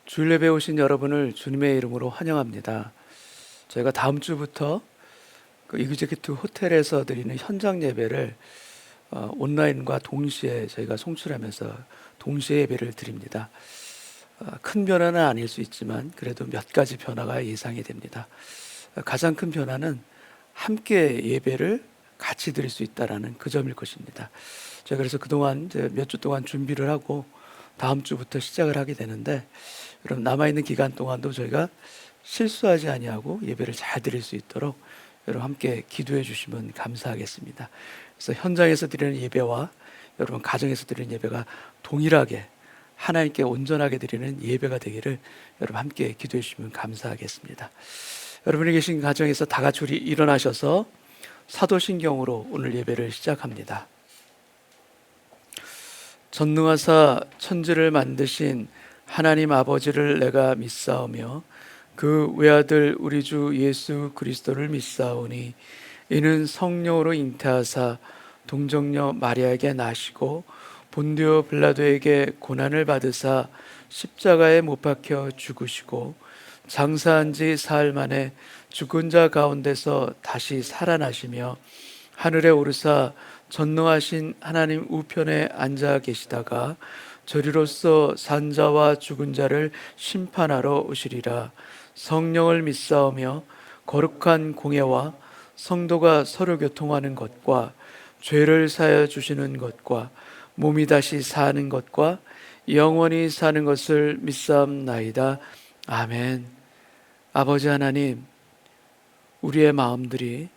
주일 예배 오신 여러분을 주님의 이름으로 환영합니다. 저희가 다음 주부터 이그제큐티브 호텔에서 드리는 현장 예배를 온라인과 동시에 저희가 송출하면서 동시에 예배를 드립니다. 큰 변화는 아닐 수 있지만 그래도 몇 가지 변화가 예상이 됩니다. 가장 큰 변화는 함께 예배를 같이 드릴 수 있다라는 그 점일 것입니다. 제가 그래서 그동안 몇 주 동안 준비를 하고 다음 주부터 시작을 하게 되는데, 여러분 남아있는 기간 동안도 저희가 실수하지 아니하고 예배를 잘 드릴 수 있도록 여러분 함께 기도해 주시면 감사하겠습니다. 그래서 현장에서 드리는 예배와 여러분 가정에서 드리는 예배가 동일하게 하나님께 온전하게 드리는 예배가 되기를 여러분 함께 기도해 주시면 감사하겠습니다. 여러분이 계신 가정에서 다 같이 우리 일어나셔서 사도신경으로 오늘 예배를 시작합니다. 전능하사 천지를 만드신 하나님 아버지를 내가 믿사오며 그 외아들 우리 주 예수 그리스도를 믿사오니 이는 성령으로 잉태하사 동정녀 마리아에게 나시고 본디오 빌라도에게 고난을 받으사 십자가에 못 박혀 죽으시고 장사한 지 사흘 만에 죽은 자 가운데서 다시 살아나시며 하늘에 오르사 전능하신 하나님 우편에 앉아 계시다가 저리로서 산자와 죽은 자를 심판하러 오시리라. 성령을 믿사오며 거룩한 공예와 성도가 서로 교통하는 것과 죄를 사하여 주시는 것과 몸이 다시 사는 것과 영원히 사는 것을 믿사옵나이다. 아멘. 아버지 하나님, 우리의 마음들이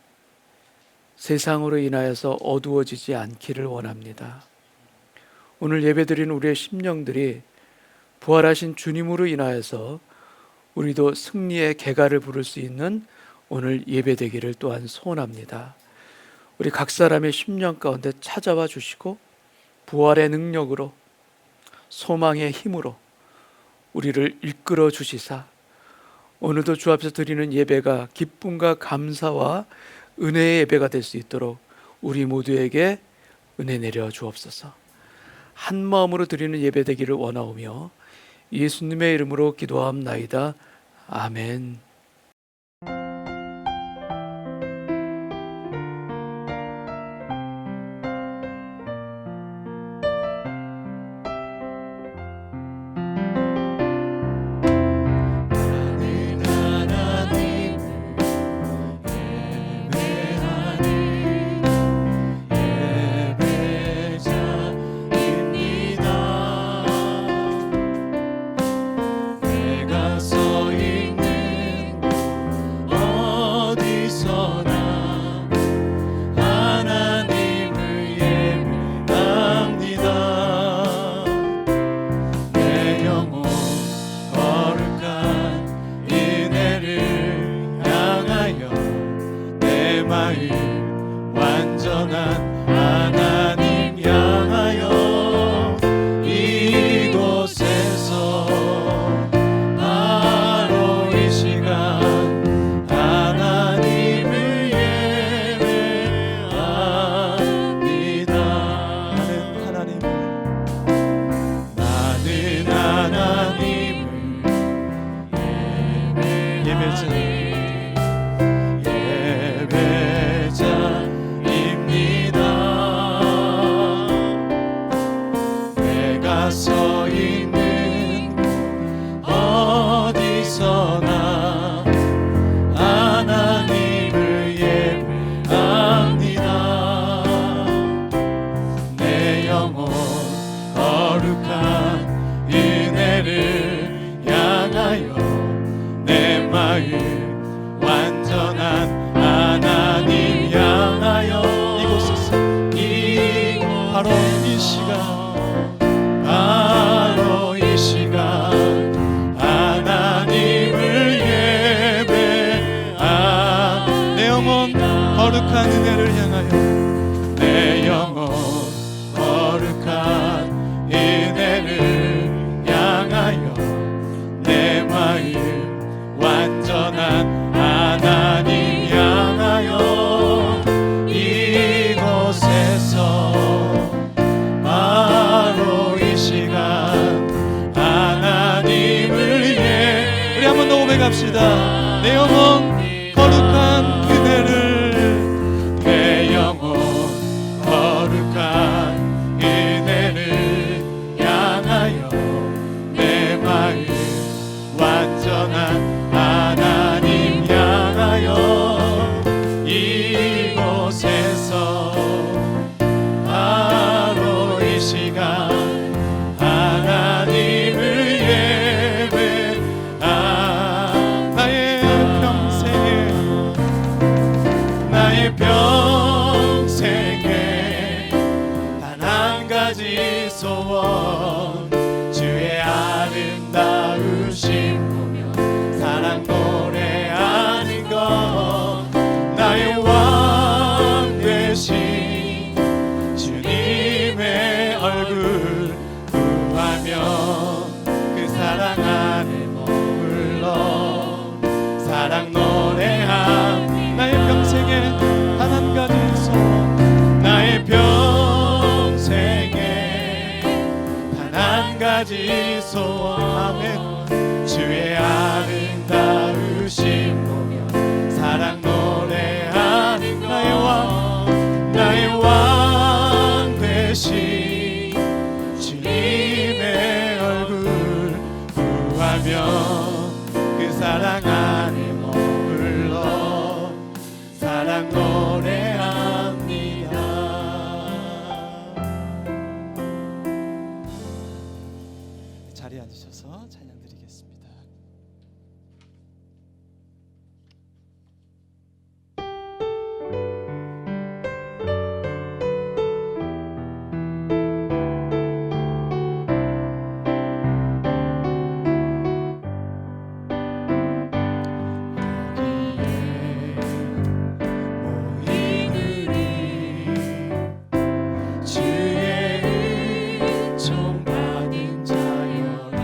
세상으로 인하여서 어두워지지 않기를 원합니다. 오늘 예배드리는 우리의 심령들이 부활하신 주님으로 인하여서 우리도 승리의 개가를 부를 수 있는 오늘 예배되기를 또한 소원합니다. 우리 각 사람의 심령 가운데 찾아와 주시고 부활의 능력으로 소망의 힘으로 우리를 이끌어 주시사 오늘도 주 앞에서 드리는 예배가 기쁨과 감사와 은혜의 예배가 될 수 있도록 우리 모두에게 은혜 내려 주옵소서. 한 마음으로 드리는 예배 되기를 원하오며 예수님의 이름으로 기도하옵나이다. 아멘. 내가 서 있는 고백합시다. 내 영혼 거룩한 그대를, 내 영혼 거룩한 그대를 향하여 내 마음 완전한 하나님 향하여 이곳에서 바로 이 시간 하나님을 예배하 나의 평생에 단 한 가지 소원, 주의 아름다우심 보며 사랑 노래하는 것, 나의 왕 되신 주님의 얼굴 구하며 그 사랑 안에 머물러 사랑 노래함. 나의 평생에 단 한 가지 소원, 나의 평생에 단 한 가지 소원, 아멘. 주의 아름다우심 보며 사랑 노래하는 나의 왕 되신 주님의 얼굴 구하며 그 사랑 안에 머물러 사랑 노래합니다. 자리에 앉으셔서 찬양 드리겠습니다. 주의 은총 받은 자여라.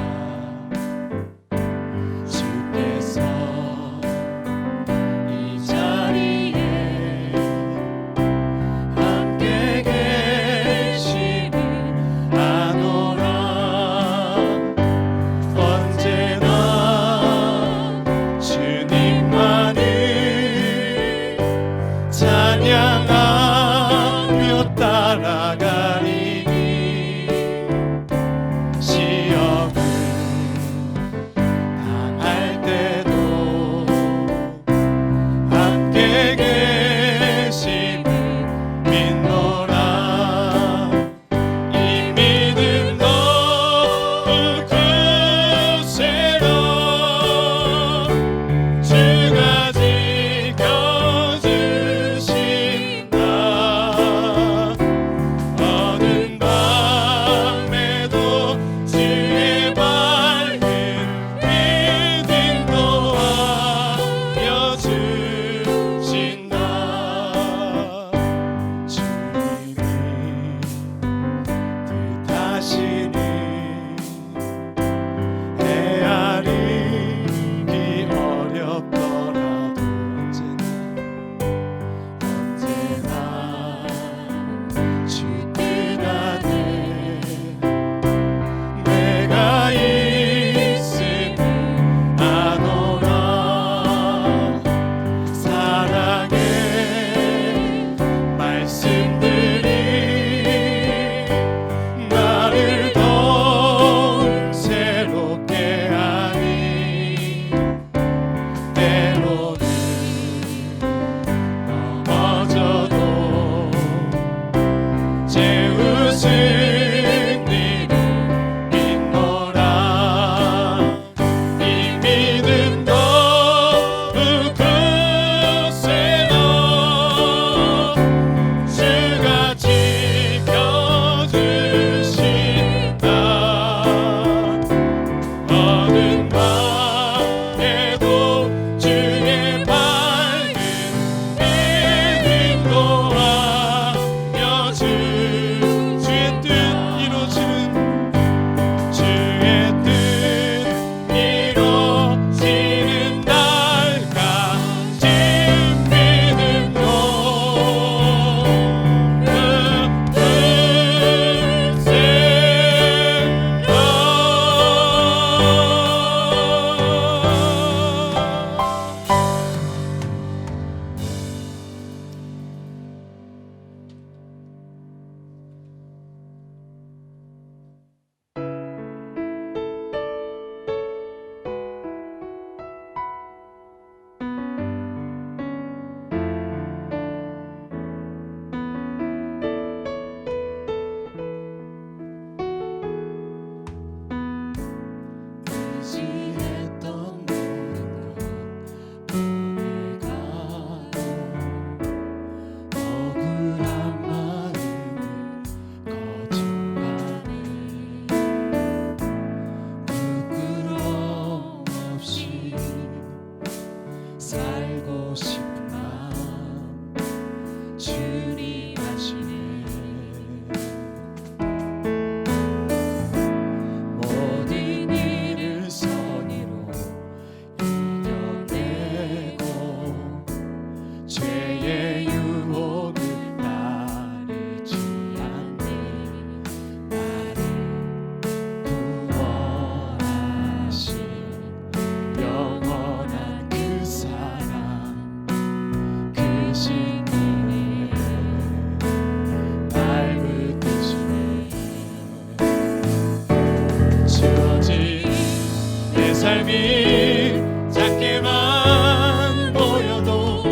삶이 작게만 보여도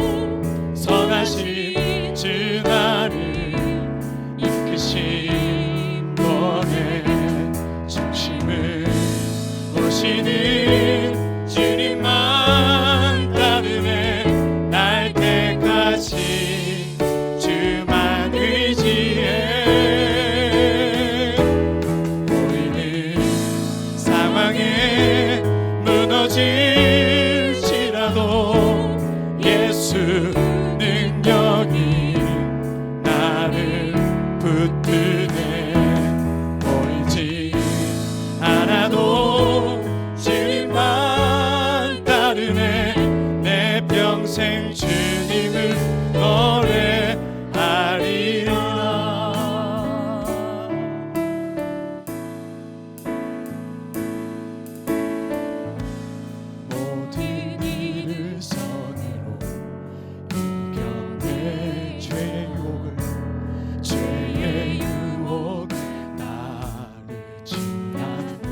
선하신 주 나를 이끄신 번의 중심을 보시는 주님만 따르네. 날 택하신 주만 의지해. 우리는 상황에 무너질지라도 예수 능력이 나를 붙드네. 보이지 않아도 주님만 따르네. 내 평생 주님을 노래하리라. 모든 일을 선으로 이겨내 죄의 유혹을 따르지 않네.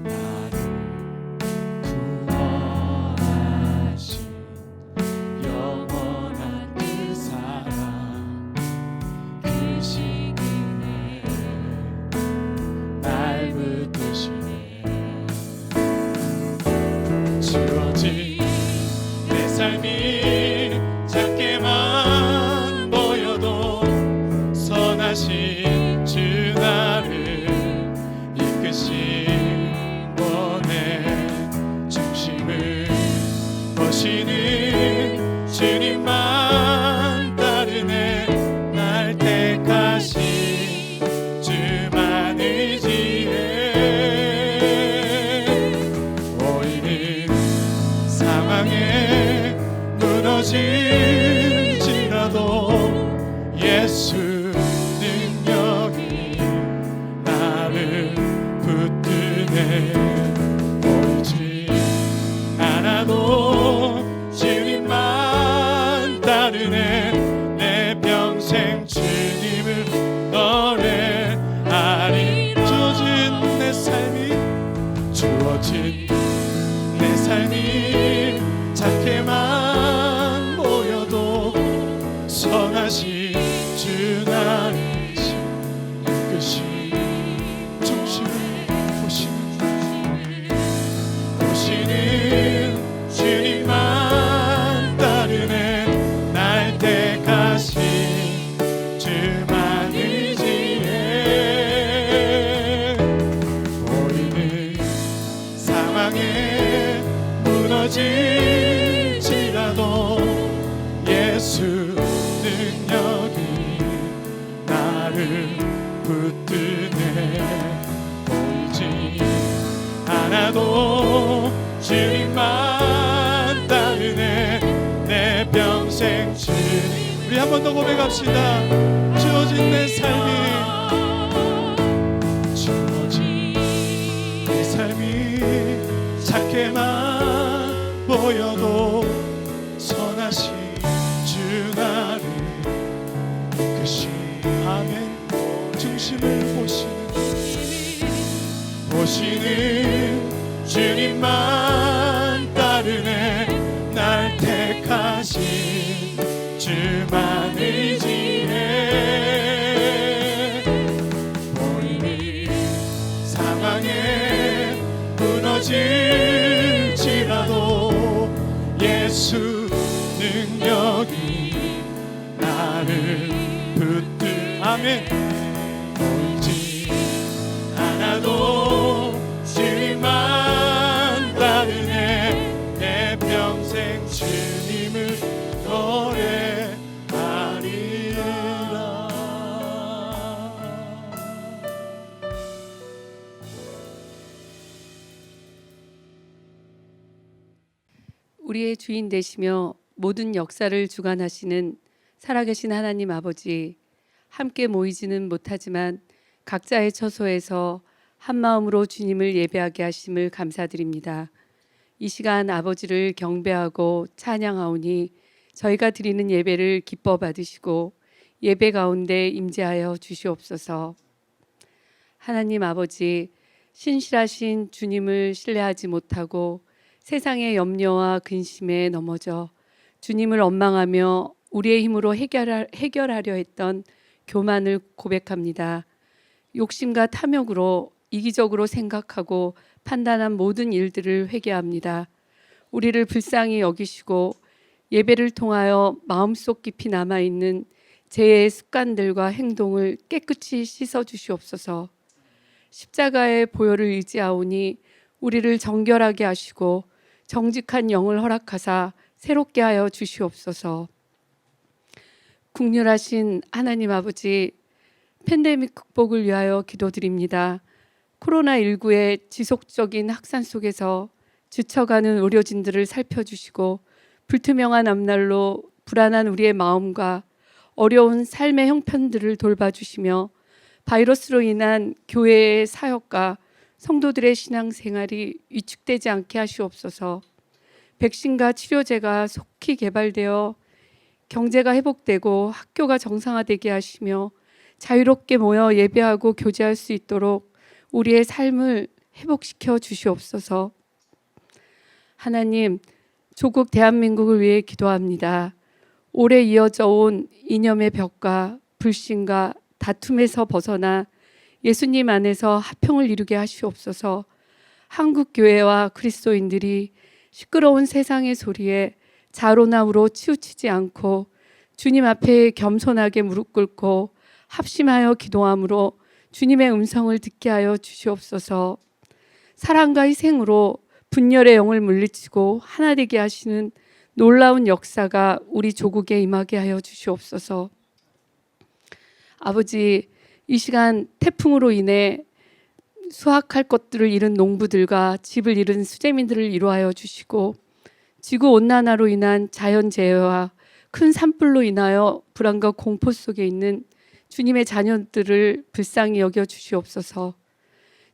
나를 구원하신 영원한 그 사랑 그 시기에 날 붙드시네. 주어진 내 삶이 작게만 보여도 선하신 주 나를 이끄신 번의 중심을 보시는 주님만 따르네. 날 택하신 주만 의지해. 보이는 상황에 무너질지라도 예수 능력이 나를 붙드네. 보이지 않아도 주님만 따르네. 내 평생 주님을 노래하리. 주어진 내 삶이 작게만 보여도 선하신 주 나를 이끄신 중심을 보시는 주님만 따르네. 날 택하신 주만 의지해. 보이는 상황에 무너질지라도 예수 능력이 나를 붙드네. 보이지 않아도 주님만 따르네. 내 평생 주님. 우리 한 번 더 고백합시다. 주어진 내 삶이 작게만 보여도 선하신 주 나를 이끄신 아멘 중심을 보시는 주님만 따르네. 날 택하신 주만 의지해. 보이는 상황에 무너질지라도 예수 능력이 나를 붙들 아멘. 보이지 않아도 주님만 따르네. 내 평생 주님을 노래하리라. 우리의 주인 되시며 모든 역사를 주관하시는 살아계신 하나님 아버지, 함께 모이지는 못하지만 각자의 처소에서 한마음으로 주님을 예배하게 하심을 감사드립니다. 이 시간 아버지를 경배하고 찬양하오니 저희가 드리는 예배를 기뻐 받으시고 예배 가운데 임재하여 주시옵소서. 하나님 아버지, 신실하신 주님을 신뢰하지 못하고 세상의 염려와 근심에 넘어져 주님을 원망하며 우리의 힘으로 해결하려 했던 교만을 고백합니다. 욕심과 탐욕으로 이기적으로 생각하고 판단한 모든 일들을 회개합니다. 우리를 불쌍히 여기시고 예배를 통하여 마음속 깊이 남아있는 죄의 습관들과 행동을 깨끗이 씻어 주시옵소서. 십자가의 보혈을 의지하오니 우리를 정결하게 하시고 정직한 영을 허락하사 새롭게 하여 주시옵소서. 국률하신 하나님 아버지, 팬데믹 극복을 위하여 기도드립니다. 코로나19의 지속적인 확산 속에서 지쳐가는 의료진들을 살펴주시고 불투명한 앞날로 불안한 우리의 마음과 어려운 삶의 형편들을 돌봐주시며 바이러스로 인한 교회의 사역과 성도들의 신앙생활이 위축되지 않게 하시옵소서. 백신과 치료제가 속히 개발되어 경제가 회복되고 학교가 정상화되게 하시며 자유롭게 모여 예배하고 교제할 수 있도록 우리의 삶을 회복시켜 주시옵소서. 하나님, 조국 대한민국을 위해 기도합니다. 오래 이어져 온 이념의 벽과 불신과 다툼에서 벗어나 예수님 안에서 화평을 이루게 하시옵소서. 한국 교회와 그리스도인들이 시끄러운 세상의 소리에 자로나 우로 치우치지 않고 주님 앞에 겸손하게 무릎 꿇고 합심하여 기도함으로 주님의 음성을 듣게 하여 주시옵소서. 사랑과 희생으로 분열의 영을 물리치고 하나 되게 하시는 놀라운 역사가 우리 조국에 임하게 하여 주시옵소서. 아버지, 이 시간 태풍으로 인해 수확할 것들을 잃은 농부들과 집을 잃은 수재민들을 위로하여 주시고 지구온난화로 인한 자연재해와 큰 산불로 인하여 불안과 공포 속에 있는 주님의 자녀들을 불쌍히 여겨 주시옵소서.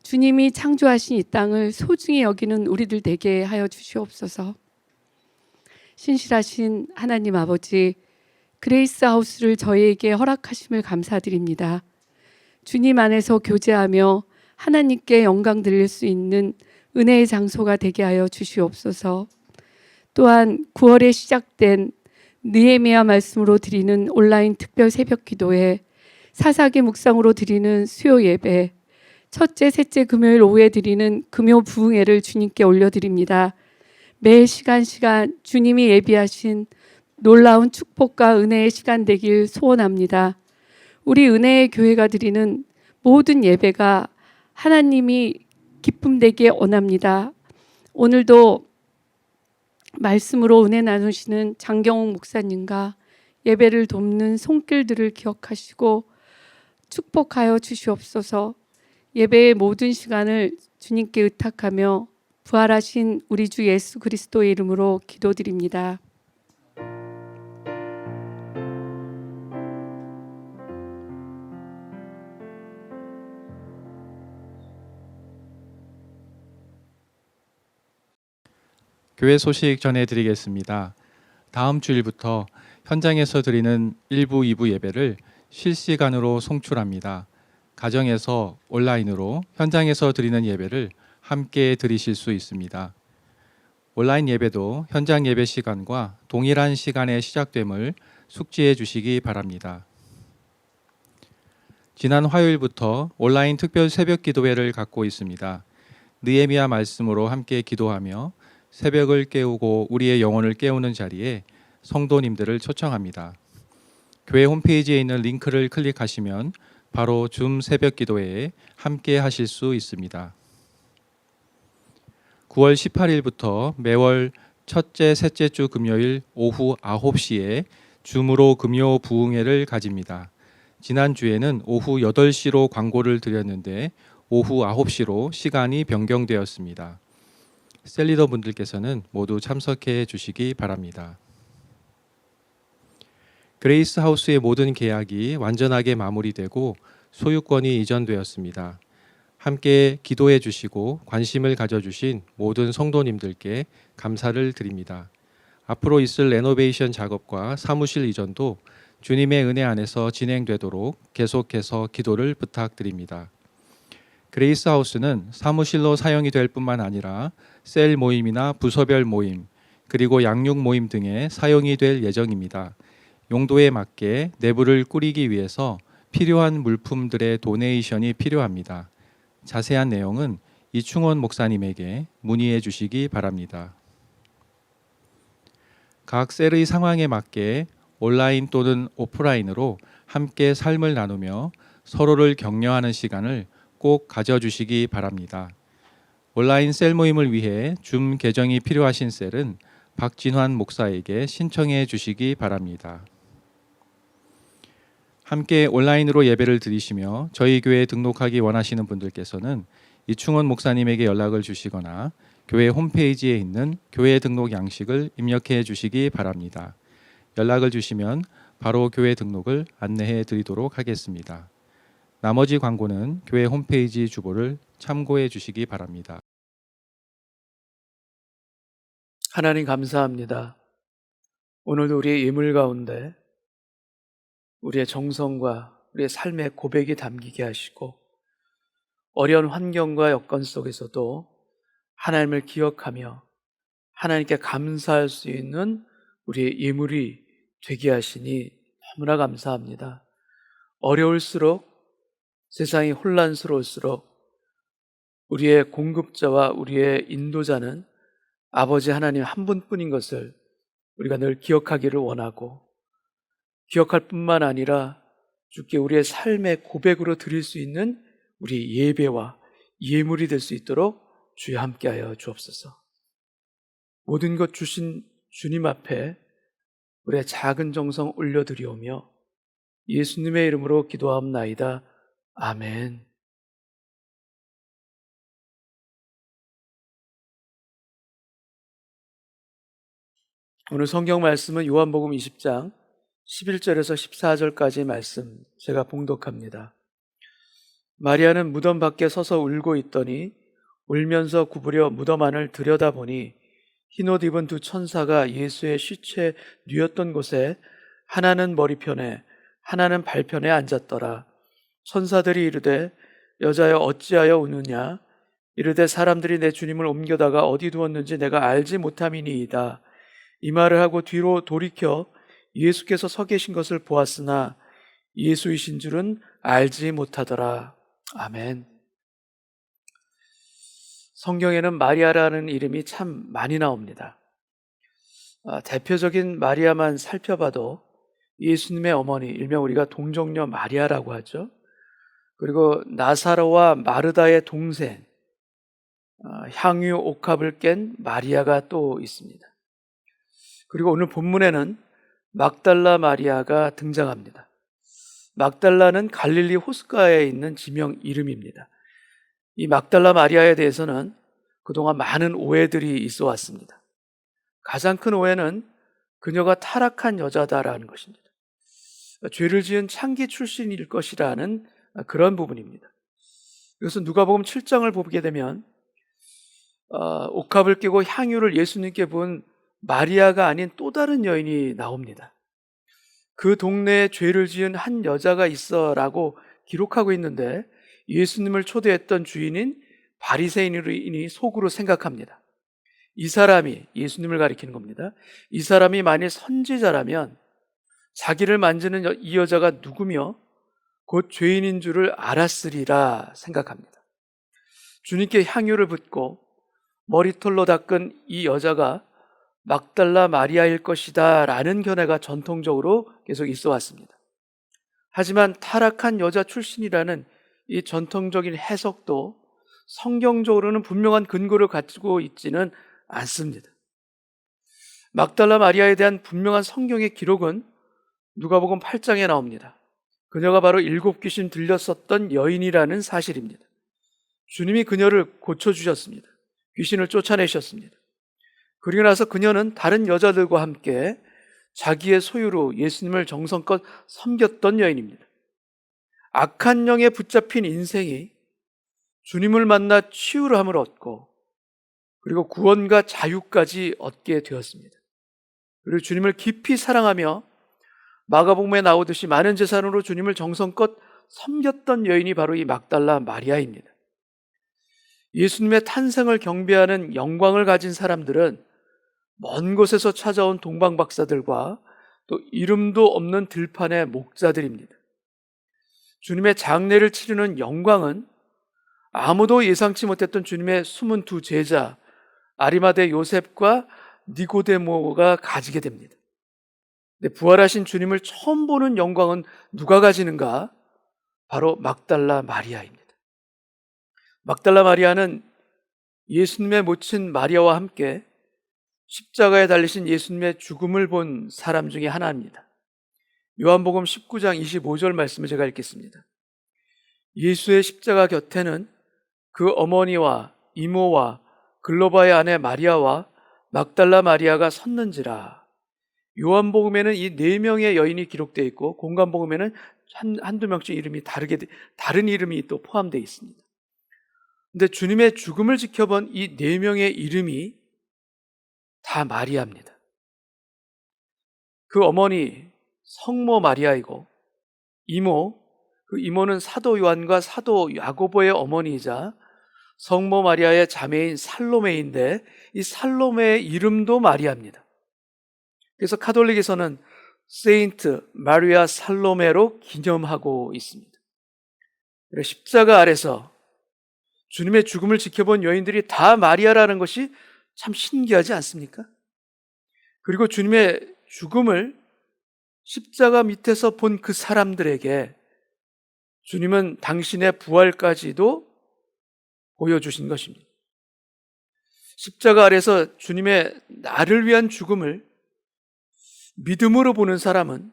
주님이 창조하신 이 땅을 소중히 여기는 우리들 되게 하여 주시옵소서. 신실하신 하나님 아버지, 그레이스 하우스를 저희에게 허락하심을 감사드립니다. 주님 안에서 교제하며 하나님께 영광 드릴 수 있는 은혜의 장소가 되게 하여 주시옵소서. 또한 9월에 시작된 느헤미야 말씀으로 드리는 온라인 특별 새벽 기도회, 사사기 묵상으로 드리는 수요 예배, 첫째, 셋째 금요일 오후에 드리는 금요 부흥회를 주님께 올려드립니다. 매 시간 주님이 예비하신 놀라운 축복과 은혜의 시간 되길 소원합니다. 우리 은혜의 교회가 드리는 모든 예배가 하나님이 기쁨 되게 원합니다. 오늘도 말씀으로 은혜 나누시는 장경옥 목사님과 예배를 돕는 손길들을 기억하시고 축복하여 주시옵소서. 예배의 모든 시간을 주님께 의탁하며 부활하신 우리 주 예수 그리스도의 이름으로 기도드립니다. 교회 소식 전해드리겠습니다. 다음 주일부터 현장에서 드리는 1부, 2부 예배를 실시간으로 송출합니다. 가정에서 온라인으로 현장에서 드리는 예배를 함께 드리실 수 있습니다. 온라인 예배도 현장 예배 시간과 동일한 시간에 시작됨을 숙지해 주시기 바랍니다. 지난 화요일부터 온라인 특별 새벽 기도회를 갖고 있습니다. 느헤미야 말씀으로 함께 기도하며 새벽을 깨우고 우리의 영혼을 깨우는 자리에 성도님들을 초청합니다. 교회 홈페이지에 있는 링크를 클릭하시면 바로 줌 새벽 기도회에 함께 하실 수 있습니다. 9월 18일부터 매월 첫째, 셋째 주 금요일 오후 9시에 줌으로 금요 부흥회를 가집니다. 지난주에는 오후 8시로 광고를 드렸는데 오후 9시로 시간이 변경되었습니다. 셀리더 분들께서는 모두 참석해 주시기 바랍니다. 그레이스 하우스의 모든 계약이 완전하게 마무리되고 소유권이 이전되었습니다. 함께 기도해 주시고 관심을 가져주신 모든 성도님들께 감사를 드립니다. 앞으로 있을 레노베이션 작업과 사무실 이전도 주님의 은혜 안에서 진행되도록 계속해서 기도를 부탁드립니다. 그레이스 하우스는 사무실로 사용이 될 뿐만 아니라 셀 모임이나 부서별 모임, 그리고 양육 모임 등에 사용이 될 예정입니다. 용도에 맞게 내부를 꾸리기 위해서 필요한 물품들의 도네이션이 필요합니다. 자세한 내용은 이충원 목사님에게 문의해 주시기 바랍니다. 각 셀의 상황에 맞게 온라인 또는 오프라인으로 함께 삶을 나누며 서로를 격려하는 시간을 꼭 가져주시기 바랍니다. 온라인 셀 모임을 위해 줌 계정이 필요하신 셀은 박진환 목사에게 신청해 주시기 바랍니다. 함께 온라인으로 예배를 드리시며 저희 교회에 등록하기 원하시는 분들께서는 이충원 목사님에게 연락을 주시거나 교회 홈페이지에 있는 교회 등록 양식을 입력해 주시기 바랍니다. 연락을 주시면 바로 교회 등록을 안내해 드리도록 하겠습니다. 나머지 광고는 교회 홈페이지 주보를 참고해 주시기 바랍니다. 하나님 감사합니다. 오늘도 우리의 예물 가운데 우리의 정성과 우리의 삶의 고백이 담기게 하시고 어려운 환경과 여건 속에서도 하나님을 기억하며 하나님께 감사할 수 있는 우리의 예물이 되게 하시니 너무나 감사합니다. 어려울수록 세상이 혼란스러울수록 우리의 공급자와 우리의 인도자는 아버지 하나님 한 분뿐인 것을 우리가 늘 기억하기를 원하고 기억할 뿐만 아니라 주께 우리의 삶의 고백으로 드릴 수 있는 우리 예배와 예물이 될 수 있도록 주여 함께하여 주옵소서. 모든 것 주신 주님 앞에 우리의 작은 정성 올려드리오며 예수님의 이름으로 기도하옵나이다. 아멘. 오늘 성경 말씀은 요한복음 20장 11절에서 14절까지 말씀 제가 봉독합니다. 마리아는 무덤 밖에 서서 울고 있더니 울면서 구부려 무덤 안을 들여다보니 흰옷 입은 두 천사가 예수의 시체 뉘었던 곳에 하나는 머리편에 하나는 발편에 앉았더라. 천사들이 이르되 여자여 어찌하여 우느냐? 이르되 사람들이 내 주님을 옮겨다가 어디 두었는지 내가 알지 못함이니이다. 이 말을 하고 뒤로 돌이켜 예수께서 서 계신 것을 보았으나 예수이신 줄은 알지 못하더라. 아멘. 성경에는 마리아라는 이름이 참 많이 나옵니다. 대표적인 마리아만 살펴봐도 예수님의 어머니, 일명 우리가 동정녀 마리아라고 하죠. 그리고 나사로와 마르다의 동생, 향유 옥합을 깬 마리아가 또 있습니다. 그리고 오늘 본문에는 막달라 마리아가 등장합니다. 막달라는 갈릴리 호숫가에 있는 지명 이름입니다. 이 막달라 마리아에 대해서는 그동안 많은 오해들이 있어 왔습니다. 가장 큰 오해는 그녀가 타락한 여자다라는 것입니다. 죄를 지은 창기 출신일 것이라는 그런 부분입니다. 그래서 누가복음 7장을 보게 되면 옥합을 깨고 향유를 예수님께 부은 마리아가 아닌 또 다른 여인이 나옵니다. 그 동네에 죄를 지은 한 여자가 있어라고 기록하고 있는데 예수님을 초대했던 주인인 바리새인이 속으로 생각합니다. 이 사람이, 예수님을 가리키는 겁니다. 이 사람이 만일 선지자라면 자기를 만지는 이 여자가 누구며 곧 죄인인 줄을 알았으리라 생각합니다. 주님께 향유를 붓고 머리털로 닦은 이 여자가 막달라 마리아일 것이다 라는 견해가 전통적으로 계속 있어 왔습니다. 하지만 타락한 여자 출신이라는 이 전통적인 해석도 성경적으로는 분명한 근거를 가지고 있지는 않습니다. 막달라 마리아에 대한 분명한 성경의 기록은 누가복음 8장에 나옵니다. 그녀가 바로 7 귀신 들렸었던 여인이라는 사실입니다. 주님이 그녀를 고쳐주셨습니다. 귀신을 쫓아내셨습니다. 그리고 나서 그녀는 다른 여자들과 함께 자기의 소유로 예수님을 정성껏 섬겼던 여인입니다. 악한 영에 붙잡힌 인생이 주님을 만나 치유함을 얻고 그리고 구원과 자유까지 얻게 되었습니다. 그리고 주님을 깊이 사랑하며 마가복음에 나오듯이 많은 재산으로 주님을 정성껏 섬겼던 여인이 바로 이 막달라 마리아입니다. 예수님의 탄생을 경배하는 영광을 가진 사람들은 먼 곳에서 찾아온 동방 박사들과 또 이름도 없는 들판의 목자들입니다. 주님의 장례를 치르는 영광은 아무도 예상치 못했던 주님의 숨은 두 제자 아리마대 요셉과 니고데모가 가지게 됩니다. 근데 부활하신 주님을 처음 보는 영광은 누가 가지는가? 바로 막달라 마리아입니다. 막달라 마리아는 예수님의 모친 마리아와 함께 십자가에 달리신 예수님의 죽음을 본 사람 중에 하나입니다. 요한복음 19장 25절 말씀을 제가 읽겠습니다. 예수의 십자가 곁에는 그 어머니와 이모와 글로바의 아내 마리아와 막달라 마리아가 섰는지라. 요한복음에는 이 네 명의 여인이 기록되어 있고 공관복음에는 한두 명씩 이름이 다른 이름이 또 포함되어 있습니다. 근데 주님의 죽음을 지켜본 이 네 명의 이름이 다 마리아입니다. 그 어머니 성모 마리아이고 그 이모는 사도 요한과 사도 야고보의 어머니이자 성모 마리아의 자매인 살로메인데 이 살로메의 이름도 마리아입니다. 그래서 카톨릭에서는 세인트 마리아 살로메로 기념하고 있습니다. 그래서 십자가 아래서 주님의 죽음을 지켜본 여인들이 다 마리아라는 것이 참 신기하지 않습니까? 그리고 주님의 죽음을 십자가 밑에서 본 그 사람들에게 주님은 당신의 부활까지도 보여주신 것입니다. 십자가 아래서 주님의 나를 위한 죽음을 믿음으로 보는 사람은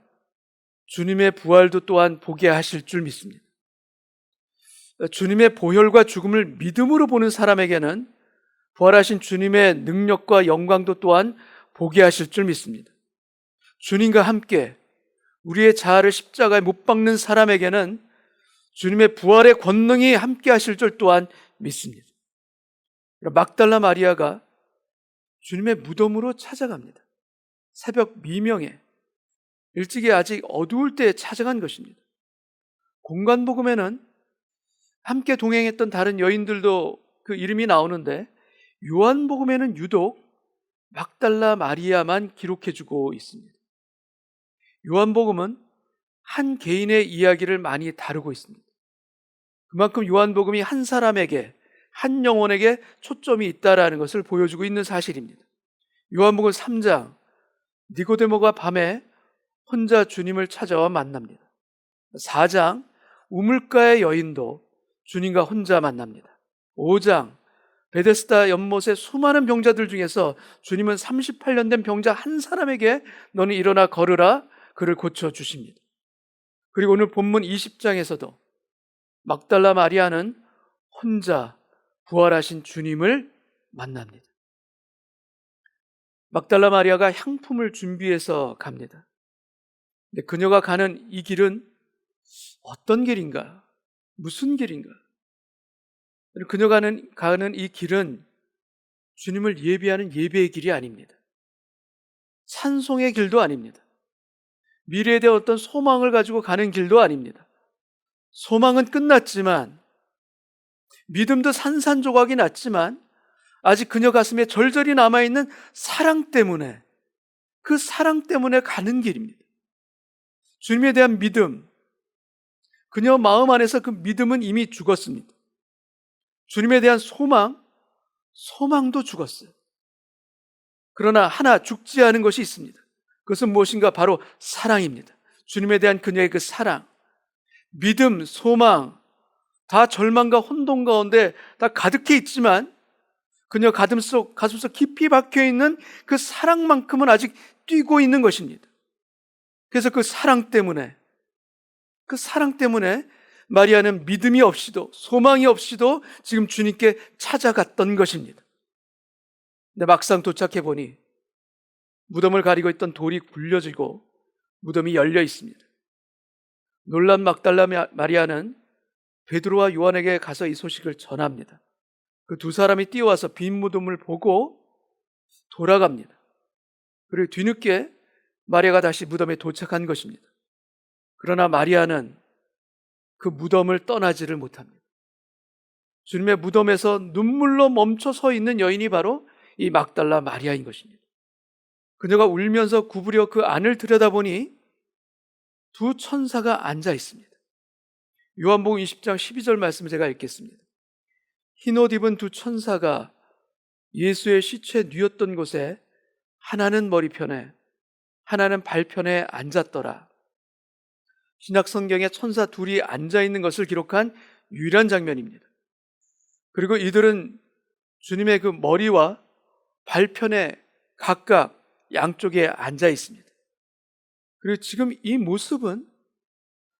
주님의 부활도 또한 보게 하실 줄 믿습니다. 주님의 보혈과 죽음을 믿음으로 보는 사람에게는 부활하신 주님의 능력과 영광도 또한 보게 하실 줄 믿습니다. 주님과 함께 우리의 자아를 십자가에 못 박는 사람에게는 주님의 부활의 권능이 함께 하실 줄 또한 믿습니다. 막달라 마리아가 주님의 무덤으로 찾아갑니다. 새벽 미명에 일찍이 아직 어두울 때 찾아간 것입니다. 공관복음에는 함께 동행했던 다른 여인들도 그 이름이 나오는데 요한복음에는 유독 막달라 마리아만 기록해주고 있습니다. 요한복음은 한 개인의 이야기를 많이 다루고 있습니다. 그만큼 요한복음이 한 사람에게, 한 영혼에게 초점이 있다라는 것을 보여주고 있는 사실입니다. 요한복음 3장, 니고데모가 밤에 혼자 주님을 찾아와 만납니다. 4장, 우물가의 여인도 주님과 혼자 만납니다. 5장, 베데스다 연못의 수많은 병자들 중에서 주님은 38년 된 병자 한 사람에게 너는 일어나 걸으라 그를 고쳐주십니다. 그리고 오늘 본문 20장에서도 막달라 마리아는 혼자 부활하신 주님을 만납니다. 막달라 마리아가 향품을 준비해서 갑니다. 근데 그녀가 가는 이 길은 어떤 길인가? 무슨 길인가? 그녀가 가는 이 길은 주님을 예배하는 예배의 길이 아닙니다. 찬송의 길도 아닙니다. 미래에 대한 어떤 소망을 가지고 가는 길도 아닙니다. 소망은 끝났지만, 믿음도 산산조각이 났지만 아직 그녀 가슴에 절절히 남아있는 사랑 때문에, 그 사랑 때문에 가는 길입니다. 주님에 대한 믿음, 그녀 마음 안에서 그 믿음은 이미 죽었습니다. 주님에 대한 소망도 죽었어요. 그러나 하나 죽지 않은 것이 있습니다. 그것은 무엇인가? 바로 사랑입니다. 주님에 대한 그녀의 그 사랑, 믿음, 소망, 다 절망과 혼돈 가운데 다 가득해 있지만 그녀 가슴속 깊이 박혀있는 그 사랑만큼은 아직 뛰고 있는 것입니다. 그래서 그 사랑 때문에 마리아는 믿음이 없이도 소망이 없이도 지금 주님께 찾아갔던 것입니다. 근데 막상 도착해 보니 무덤을 가리고 있던 돌이 굴려지고 무덤이 열려 있습니다. 놀란 막달라 마리아는 베드로와 요한에게 가서 이 소식을 전합니다. 그 두 사람이 뛰어와서 빈 무덤을 보고 돌아갑니다. 그리고 뒤늦게 마리아가 다시 무덤에 도착한 것입니다. 그러나 마리아는 그 무덤을 떠나지를 못합니다. 주님의 무덤에서 눈물로 멈춰 서 있는 여인이 바로 이 막달라 마리아인 것입니다. 그녀가 울면서 구부려 그 안을 들여다보니 두 천사가 앉아 있습니다. 요한복음 20장 12절 말씀을 제가 읽겠습니다. 흰옷 입은 두 천사가 예수의 시체 뉘었던 곳에 하나는 머리편에 하나는 발편에 앉았더라. 신약 성경에 천사 둘이 앉아 있는 것을 기록한 유일한 장면입니다. 그리고 이들은 주님의 그 머리와 발편에 각각 양쪽에 앉아 있습니다. 그리고 지금 이 모습은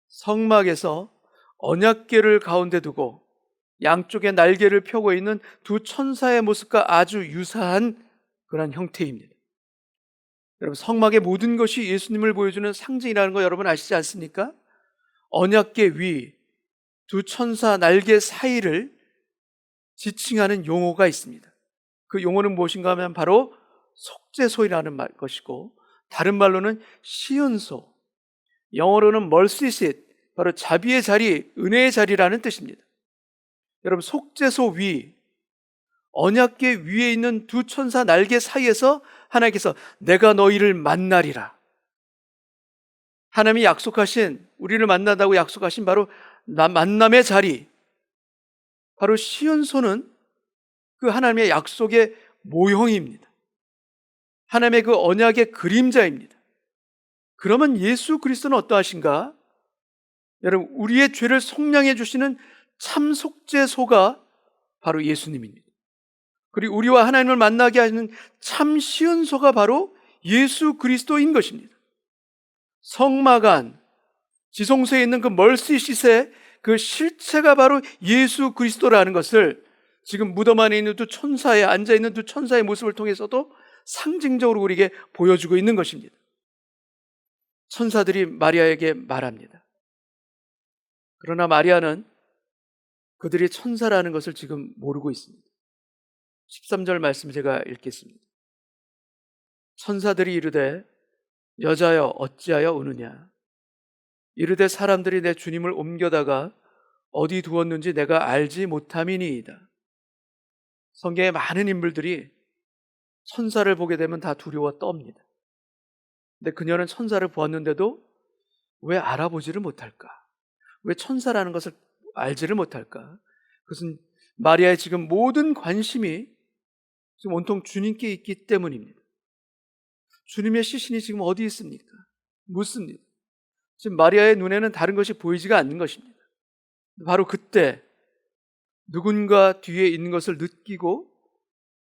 성막에서 언약궤를 가운데 두고 양쪽에 날개를 펴고 있는 두 천사의 모습과 아주 유사한 그런 형태입니다. 여러분, 성막의 모든 것이 예수님을 보여주는 상징이라는 거 여러분 아시지 않습니까? 언약궤 위 두 천사 날개 사이를 지칭하는 용어가 있습니다. 그 용어는 무엇인가 하면 바로 속죄소이라는 것이고, 다른 말로는 시은소, 영어로는 mercy 바로 자비의 자리, 은혜의 자리라는 뜻입니다. 여러분, 속죄소 위, 언약궤 위에 있는 두 천사 날개 사이에서 하나님께서 내가 너희를 만나리라, 하나님이 약속하신, 우리를 만난다고 약속하신 바로 만남의 자리, 바로 시은소는 그 하나님의 약속의 모형입니다. 하나님의 그 언약의 그림자입니다. 그러면 예수 그리스도는 어떠하신가? 여러분, 우리의 죄를 속량해 주시는 참 속죄소가 바로 예수님입니다. 그리고 우리와 하나님을 만나게 하는 참 시은소가 바로 예수 그리스도인 것입니다. 성막 안 지성소에 있는 그 멀시싯의 그 실체가 바로 예수 그리스도라는 것을 지금 무덤 안에 있는 두 천사에 앉아있는 두 천사의 모습을 통해서도 상징적으로 우리에게 보여주고 있는 것입니다. 천사들이 마리아에게 말합니다. 그러나 마리아는 그들이 천사라는 것을 지금 모르고 있습니다. 13절 말씀 제가 읽겠습니다. 천사들이 이르되 여자여 어찌하여 우느냐? 이르되 사람들이 내 주님을 옮겨다가 어디 두었는지 내가 알지 못함이니이다. 성경의 많은 인물들이 천사를 보게 되면 다 두려워 떱니다. 근데 그녀는 천사를 보았는데도 왜 알아보지를 못할까? 왜 천사라는 것을 알지를 못할까? 그것은 마리아의 지금 모든 관심이 지금 온통 주님께 있기 때문입니다. 주님의 시신이 지금 어디 있습니까? 묻습니다. 지금 마리아의 눈에는 다른 것이 보이지가 않는 것입니다. 바로 그때 누군가 뒤에 있는 것을 느끼고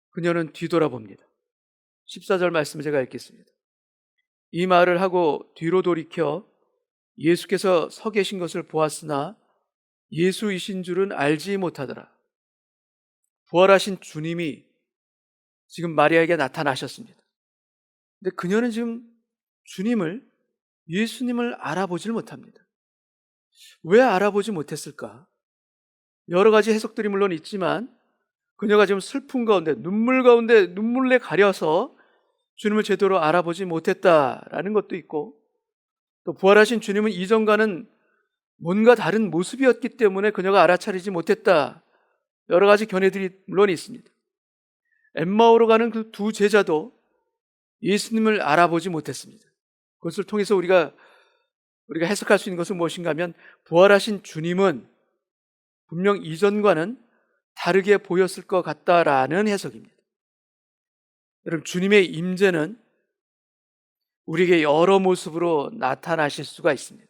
그녀는 뒤돌아봅니다. 14절 말씀을 제가 읽겠습니다. 이 말을 하고 뒤로 돌이켜 예수께서 서 계신 것을 보았으나 예수이신 줄은 알지 못하더라. 부활하신 주님이 지금 마리아에게 나타나셨습니다. 근데 그녀는 지금 예수님을 알아보질 못합니다. 왜 알아보지 못했을까? 여러 가지 해석들이 물론 있지만 그녀가 지금 슬픔 가운데 눈물 가운데 눈물에 가려서 주님을 제대로 알아보지 못했다라는 것도 있고, 또 부활하신 주님은 이전과는 뭔가 다른 모습이었기 때문에 그녀가 알아차리지 못했다, 여러 가지 견해들이 물론 있습니다. 엠마오로 가는 그 두 제자도 예수님을 알아보지 못했습니다. 그것을 통해서 우리가 해석할 수 있는 것은 무엇인가 하면, 부활하신 주님은 분명 이전과는 다르게 보였을 것 같다라는 해석입니다. 여러분, 주님의 임재는 우리에게 여러 모습으로 나타나실 수가 있습니다.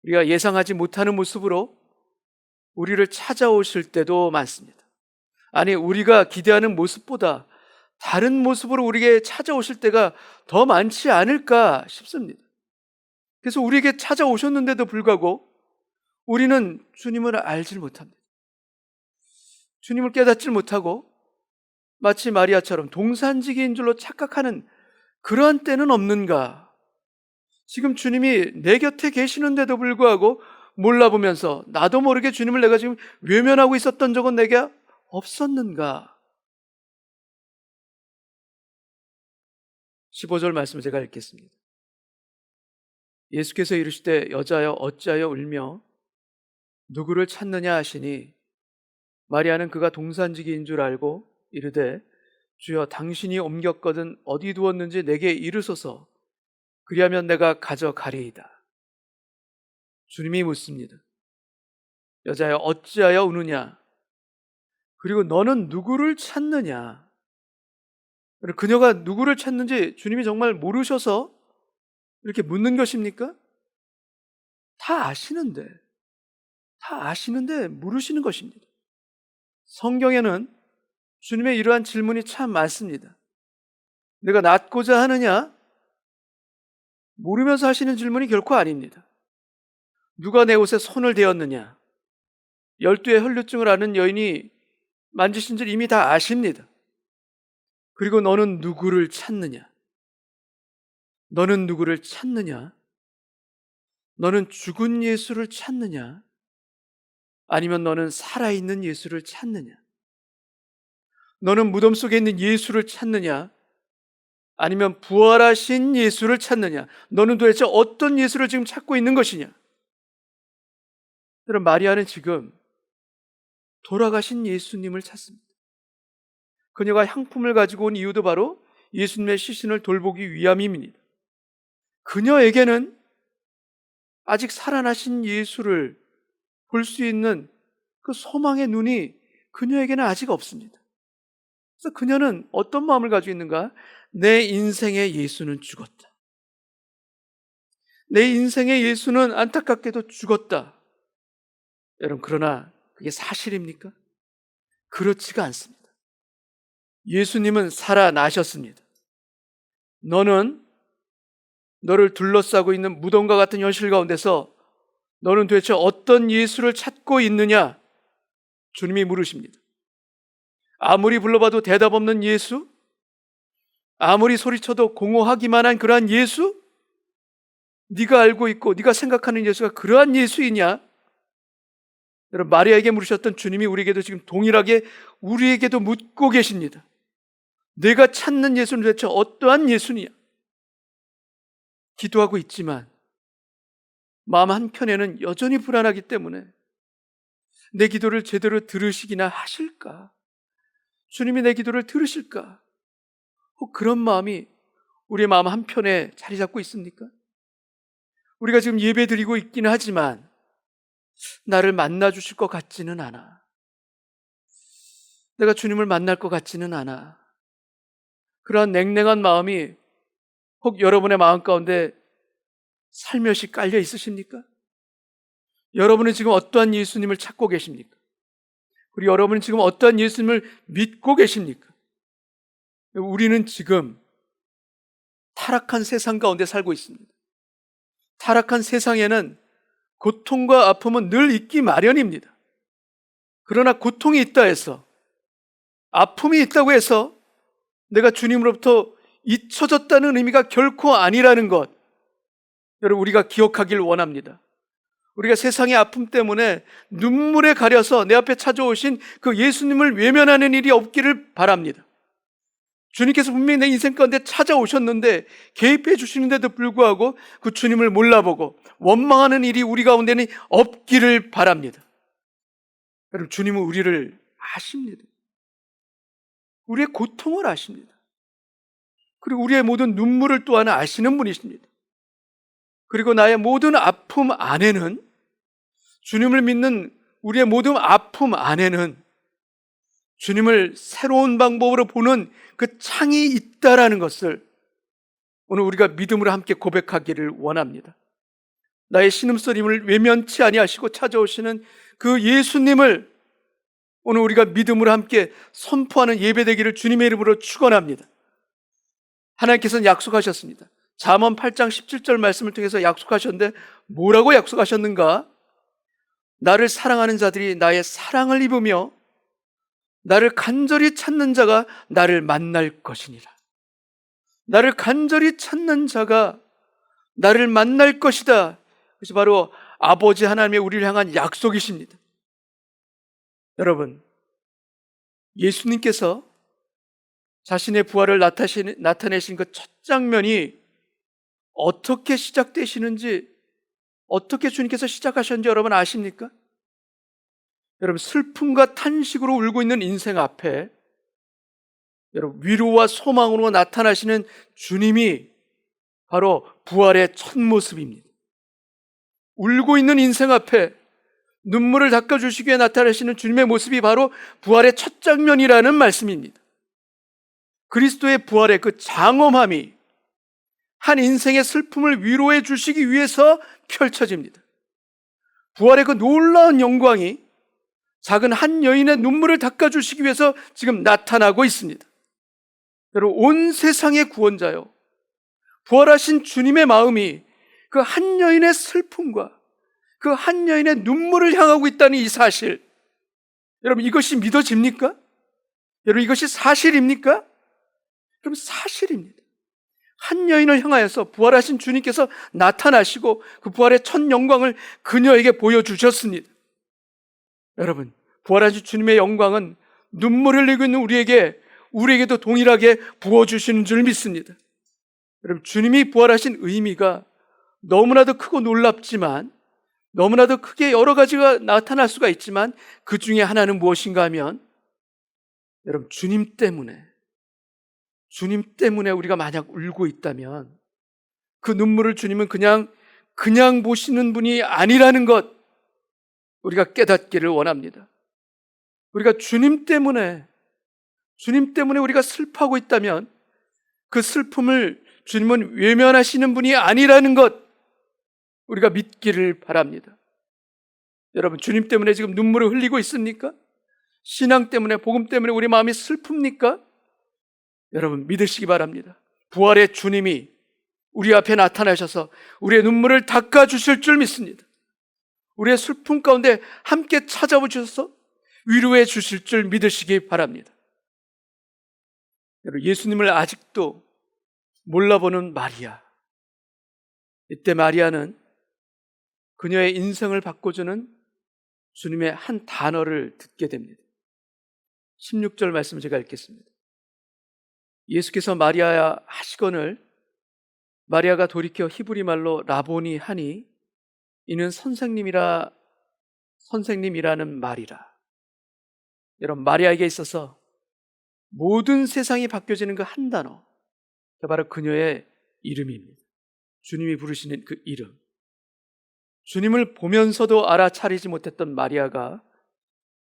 우리가 예상하지 못하는 모습으로 우리를 찾아오실 때도 많습니다. 아니, 우리가 기대하는 모습보다 다른 모습으로 우리에게 찾아오실 때가 더 많지 않을까 싶습니다. 그래서 우리에게 찾아오셨는데도 불구하고 우리는 주님을 알질 못합니다. 주님을 깨닫질 못하고 마치 마리아처럼 동산지기인 줄로 착각하는 그러한 때는 없는가? 지금 주님이 내 곁에 계시는데도 불구하고 몰라보면서 나도 모르게 주님을 내가 지금 외면하고 있었던 적은 내게 없었는가? 15절 말씀을 제가 읽겠습니다. 예수께서 이르시되 여자여 어찌하여 울며 누구를 찾느냐 하시니 마리아는 그가 동산지기인 줄 알고 이르되 주여 당신이 옮겼거든 어디 두었는지 내게 이르소서. 그리하면 내가 가져가리이다. 주님이 묻습니다. 여자여 어찌하여 우느냐? 그리고 너는 누구를 찾느냐? 그녀가 누구를 찾는지 주님이 정말 모르셔서 이렇게 묻는 것입니까? 다 아시는데 물으시는 것입니다. 성경에는 주님의 이러한 질문이 참 많습니다. 내가 낫고자 하느냐? 모르면서 하시는 질문이 결코 아닙니다. 누가 내 옷에 손을 대었느냐? 12의 혈류증을 앓는 여인이 만지신 줄 이미 다 아십니다. 그리고 너는 누구를 찾느냐? 너는 누구를 찾느냐? 너는 죽은 예수를 찾느냐? 아니면 너는 살아있는 예수를 찾느냐? 너는 무덤 속에 있는 예수를 찾느냐? 아니면 부활하신 예수를 찾느냐? 너는 도대체 어떤 예수를 지금 찾고 있는 것이냐? 여러분, 마리아는 지금 돌아가신 예수님을 찾습니다. 그녀가 향품을 가지고 온 이유도 바로 예수님의 시신을 돌보기 위함입니다. 그녀에게는 아직 살아나신 예수를 볼 수 있는 그 소망의 눈이 그녀에게는 아직 없습니다. 그래서 그녀는 어떤 마음을 가지고 있는가? 내 인생의 예수는 죽었다. 내 인생의 예수는 안타깝게도 죽었다. 여러분, 그러나 그게 사실입니까? 그렇지가 않습니다. 예수님은 살아나셨습니다. 너는 너를 둘러싸고 있는 무덤과 같은 현실 가운데서 너는 도대체 어떤 예수를 찾고 있느냐? 주님이 물으십니다. 아무리 불러봐도 대답 없는 예수? 아무리 소리쳐도 공허하기만 한 그러한 예수? 네가 알고 있고 네가 생각하는 예수가 그러한 예수이냐? 여러분, 마리아에게 물으셨던 주님이 우리에게도 지금 동일하게 우리에게도 묻고 계십니다. 내가 찾는 예수는 도대체 어떠한 예수냐? 기도하고 있지만 마음 한켠에는 여전히 불안하기 때문에 내 기도를 제대로 들으시기나 하실까? 주님이 내 기도를 들으실까? 혹 그런 마음이 우리의 마음 한편에 자리 잡고 있습니까? 우리가 지금 예배 드리고 있기는 하지만 나를 만나 주실 것 같지는 않아. 내가 주님을 만날 것 같지는 않아. 그러한 냉랭한 마음이 혹 여러분의 마음 가운데 살며시 깔려 있으십니까? 여러분은 지금 어떠한 예수님을 찾고 계십니까? 그리고 여러분은 지금 어떠한 예수님을 믿고 계십니까? 우리는 지금 타락한 세상 가운데 살고 있습니다. 타락한 세상에는 고통과 아픔은 늘 있기 마련입니다. 그러나 고통이 있다 해서, 아픔이 있다고 해서 내가 주님으로부터 잊혀졌다는 의미가 결코 아니라는 것, 여러분, 우리가 기억하길 원합니다. 우리가 세상의 아픔 때문에 눈물에 가려서 내 앞에 찾아오신 그 예수님을 외면하는 일이 없기를 바랍니다. 주님께서 분명히 내 인생 가운데 찾아오셨는데 개입해 주시는데도 불구하고 그 주님을 몰라보고 원망하는 일이 우리 가운데는 없기를 바랍니다. 여러분, 주님은 우리를 아십니다. 우리의 고통을 아십니다. 그리고 우리의 모든 눈물을 또한 아시는 분이십니다. 그리고 나의 모든 아픔 안에는, 주님을 믿는 우리의 모든 아픔 안에는 주님을 새로운 방법으로 보는 그 창이 있다라는 것을 오늘 우리가 믿음으로 함께 고백하기를 원합니다. 나의 신음소림을 외면치 아니하시고 찾아오시는 그 예수님을 오늘 우리가 믿음으로 함께 선포하는 예배되기를 주님의 이름으로 축원합니다. 하나님께서는 약속하셨습니다. 잠언 8장 17절 말씀을 통해서 약속하셨는데 뭐라고 약속하셨는가? 나를 사랑하는 자들이 나의 사랑을 입으며 나를 간절히 찾는 자가 나를 만날 것이니라. 나를 간절히 찾는 자가 나를 만날 것이다. 그것이 바로 아버지 하나님의 우리를 향한 약속이십니다. 여러분, 예수님께서 자신의 부활을 나타내신 그 첫 장면이 어떻게 시작되시는지, 어떻게 주님께서 시작하셨는지 여러분 아십니까? 여러분, 슬픔과 탄식으로 울고 있는 인생 앞에 여러분, 위로와 소망으로 나타나시는 주님이 바로 부활의 첫 모습입니다. 울고 있는 인생 앞에 눈물을 닦아주시기 위해 나타나시는 주님의 모습이 바로 부활의 첫 장면이라는 말씀입니다. 그리스도의 부활의 그 장엄함이 한 인생의 슬픔을 위로해 주시기 위해서 펼쳐집니다. 부활의 그 놀라운 영광이 작은 한 여인의 눈물을 닦아주시기 위해서 지금 나타나고 있습니다. 여러분, 온 세상의 구원자요, 부활하신 주님의 마음이 그 한 여인의 슬픔과 그 한 여인의 눈물을 향하고 있다는 이 사실, 여러분, 이것이 믿어집니까? 여러분, 이것이 사실입니까? 여러분, 사실입니다. 한 여인을 향하여서 부활하신 주님께서 나타나시고 그 부활의 첫 영광을 그녀에게 보여주셨습니다. 여러분, 부활하신 주님의 영광은 눈물을 흘리고 있는 우리에게도 동일하게 부어주시는 줄 믿습니다. 여러분, 주님이 부활하신 의미가 너무나도 크고 놀랍지만, 너무나도 크게 여러 가지가 나타날 수가 있지만, 그 중에 하나는 무엇인가 하면, 여러분, 주님 때문에 우리가 만약 울고 있다면 그 눈물을 주님은 그냥 보시는 분이 아니라는 것, 우리가 깨닫기를 원합니다. 우리가 주님 때문에 우리가 슬퍼하고 있다면 그 슬픔을 주님은 외면하시는 분이 아니라는 것, 우리가 믿기를 바랍니다. 여러분, 주님 때문에 지금 눈물을 흘리고 있습니까? 신앙 때문에, 복음 때문에 우리 마음이 슬픕니까? 여러분, 믿으시기 바랍니다. 부활의 주님이 우리 앞에 나타나셔서 우리의 눈물을 닦아주실 줄 믿습니다. 우리의 슬픔 가운데 함께 찾아오셔서 위로해 주실 줄 믿으시기 바랍니다. 여러분, 예수님을 아직도 몰라보는 마리아, 이때 마리아는 그녀의 인생을 바꿔주는 주님의 한 단어를 듣게 됩니다. 16절 말씀을 제가 읽겠습니다. 예수께서 마리아야 하시거늘 마리아가 돌이켜 히브리 말로 라보니 하니 이는 선생님이라는 말이라. 여러분, 마리아에게 있어서 모든 세상이 바뀌어지는 그 한 단어, 바로 그녀의 이름입니다. 주님이 부르시는 그 이름. 주님을 보면서도 알아차리지 못했던 마리아가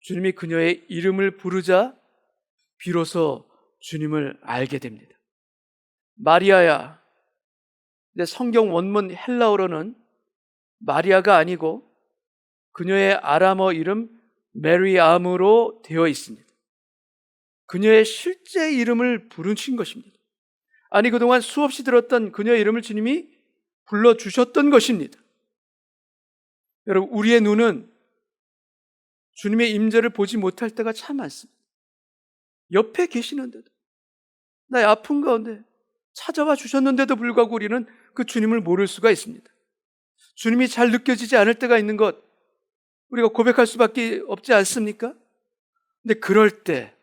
주님이 그녀의 이름을 부르자 비로소 주님을 알게 됩니다. 마리아야. 근데 성경 원문 헬라어로는 마리아가 아니고 그녀의 아람어 이름 메리암으로 되어 있습니다. 그녀의 실제 이름을 부르신 것입니다. 아니, 그동안 수없이 들었던 그녀의 이름을 주님이 불러주셨던 것입니다. 여러분, 우리의 눈은 주님의 임재를 보지 못할 때가 참 많습니다. 옆에 계시는데도, 나의 아픔 가운데 찾아와 주셨는데도 불구하고 우리는 그 주님을 모를 수가 있습니다. 주님이 잘 느껴지지 않을 때가 있는 것, 우리가 고백할 수밖에 없지 않습니까? 근데 그럴 때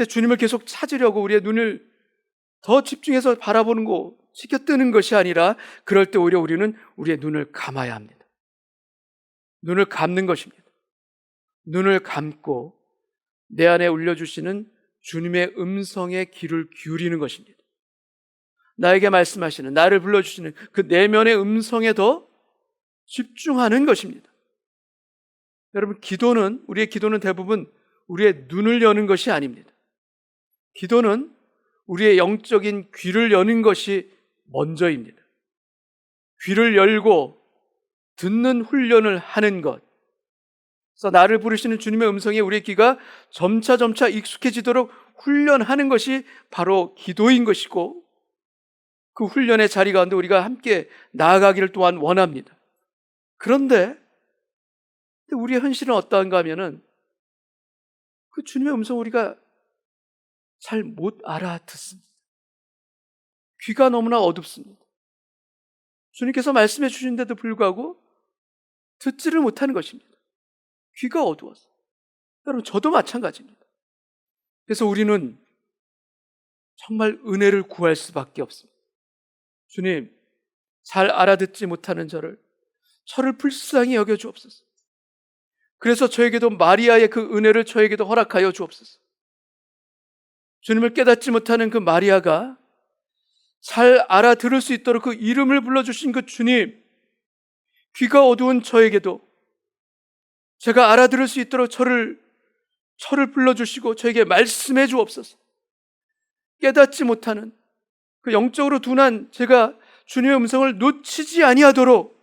주님을 계속 찾으려고 우리의 눈을 더 집중해서 바라보는 거, 치켜뜨는 것이 아니라 그럴 때 오히려 우리는 우리의 눈을 감아야 합니다. 눈을 감는 것입니다. 눈을 감고 내 안에 울려주시는 주님의 음성에 귀를 기울이는 것입니다. 나에게 말씀하시는, 나를 불러주시는 그 내면의 음성에 더 집중하는 것입니다. 여러분, 우리의 기도는 대부분 우리의 눈을 여는 것이 아닙니다. 기도는 우리의 영적인 귀를 여는 것이 먼저입니다. 귀를 열고 듣는 훈련을 하는 것. 그래서 나를 부르시는 주님의 음성에 우리의 귀가 점차 익숙해지도록 훈련하는 것이 바로 기도인 것이고, 그 훈련의 자리 가운데 우리가 함께 나아가기를 또한 원합니다. 그런데 우리의 현실은 어떠한가 하면은 그 주님의 음성 우리가 잘 못 알아듣습니다. 귀가 너무나 어둡습니다. 주님께서 말씀해 주신데도 불구하고 듣지를 못하는 것입니다. 귀가 어두워서. 여러분, 저도 마찬가지입니다. 그래서 우리는 정말 은혜를 구할 수밖에 없습니다. 주님, 잘 알아듣지 못하는 저를 불쌍히 여겨 주옵소서. 그래서 저에게도 마리아의 그 은혜를 저에게도 허락하여 주옵소서. 주님을 깨닫지 못하는 그 마리아가 잘 알아들을 수 있도록 그 이름을 불러주신 그 주님, 귀가 어두운 저에게도 제가 알아들을 수 있도록 저를 불러주시고 저에게 말씀해 주옵소서. 깨닫지 못하는 그 영적으로 둔한 제가 주님의 음성을 놓치지 아니하도록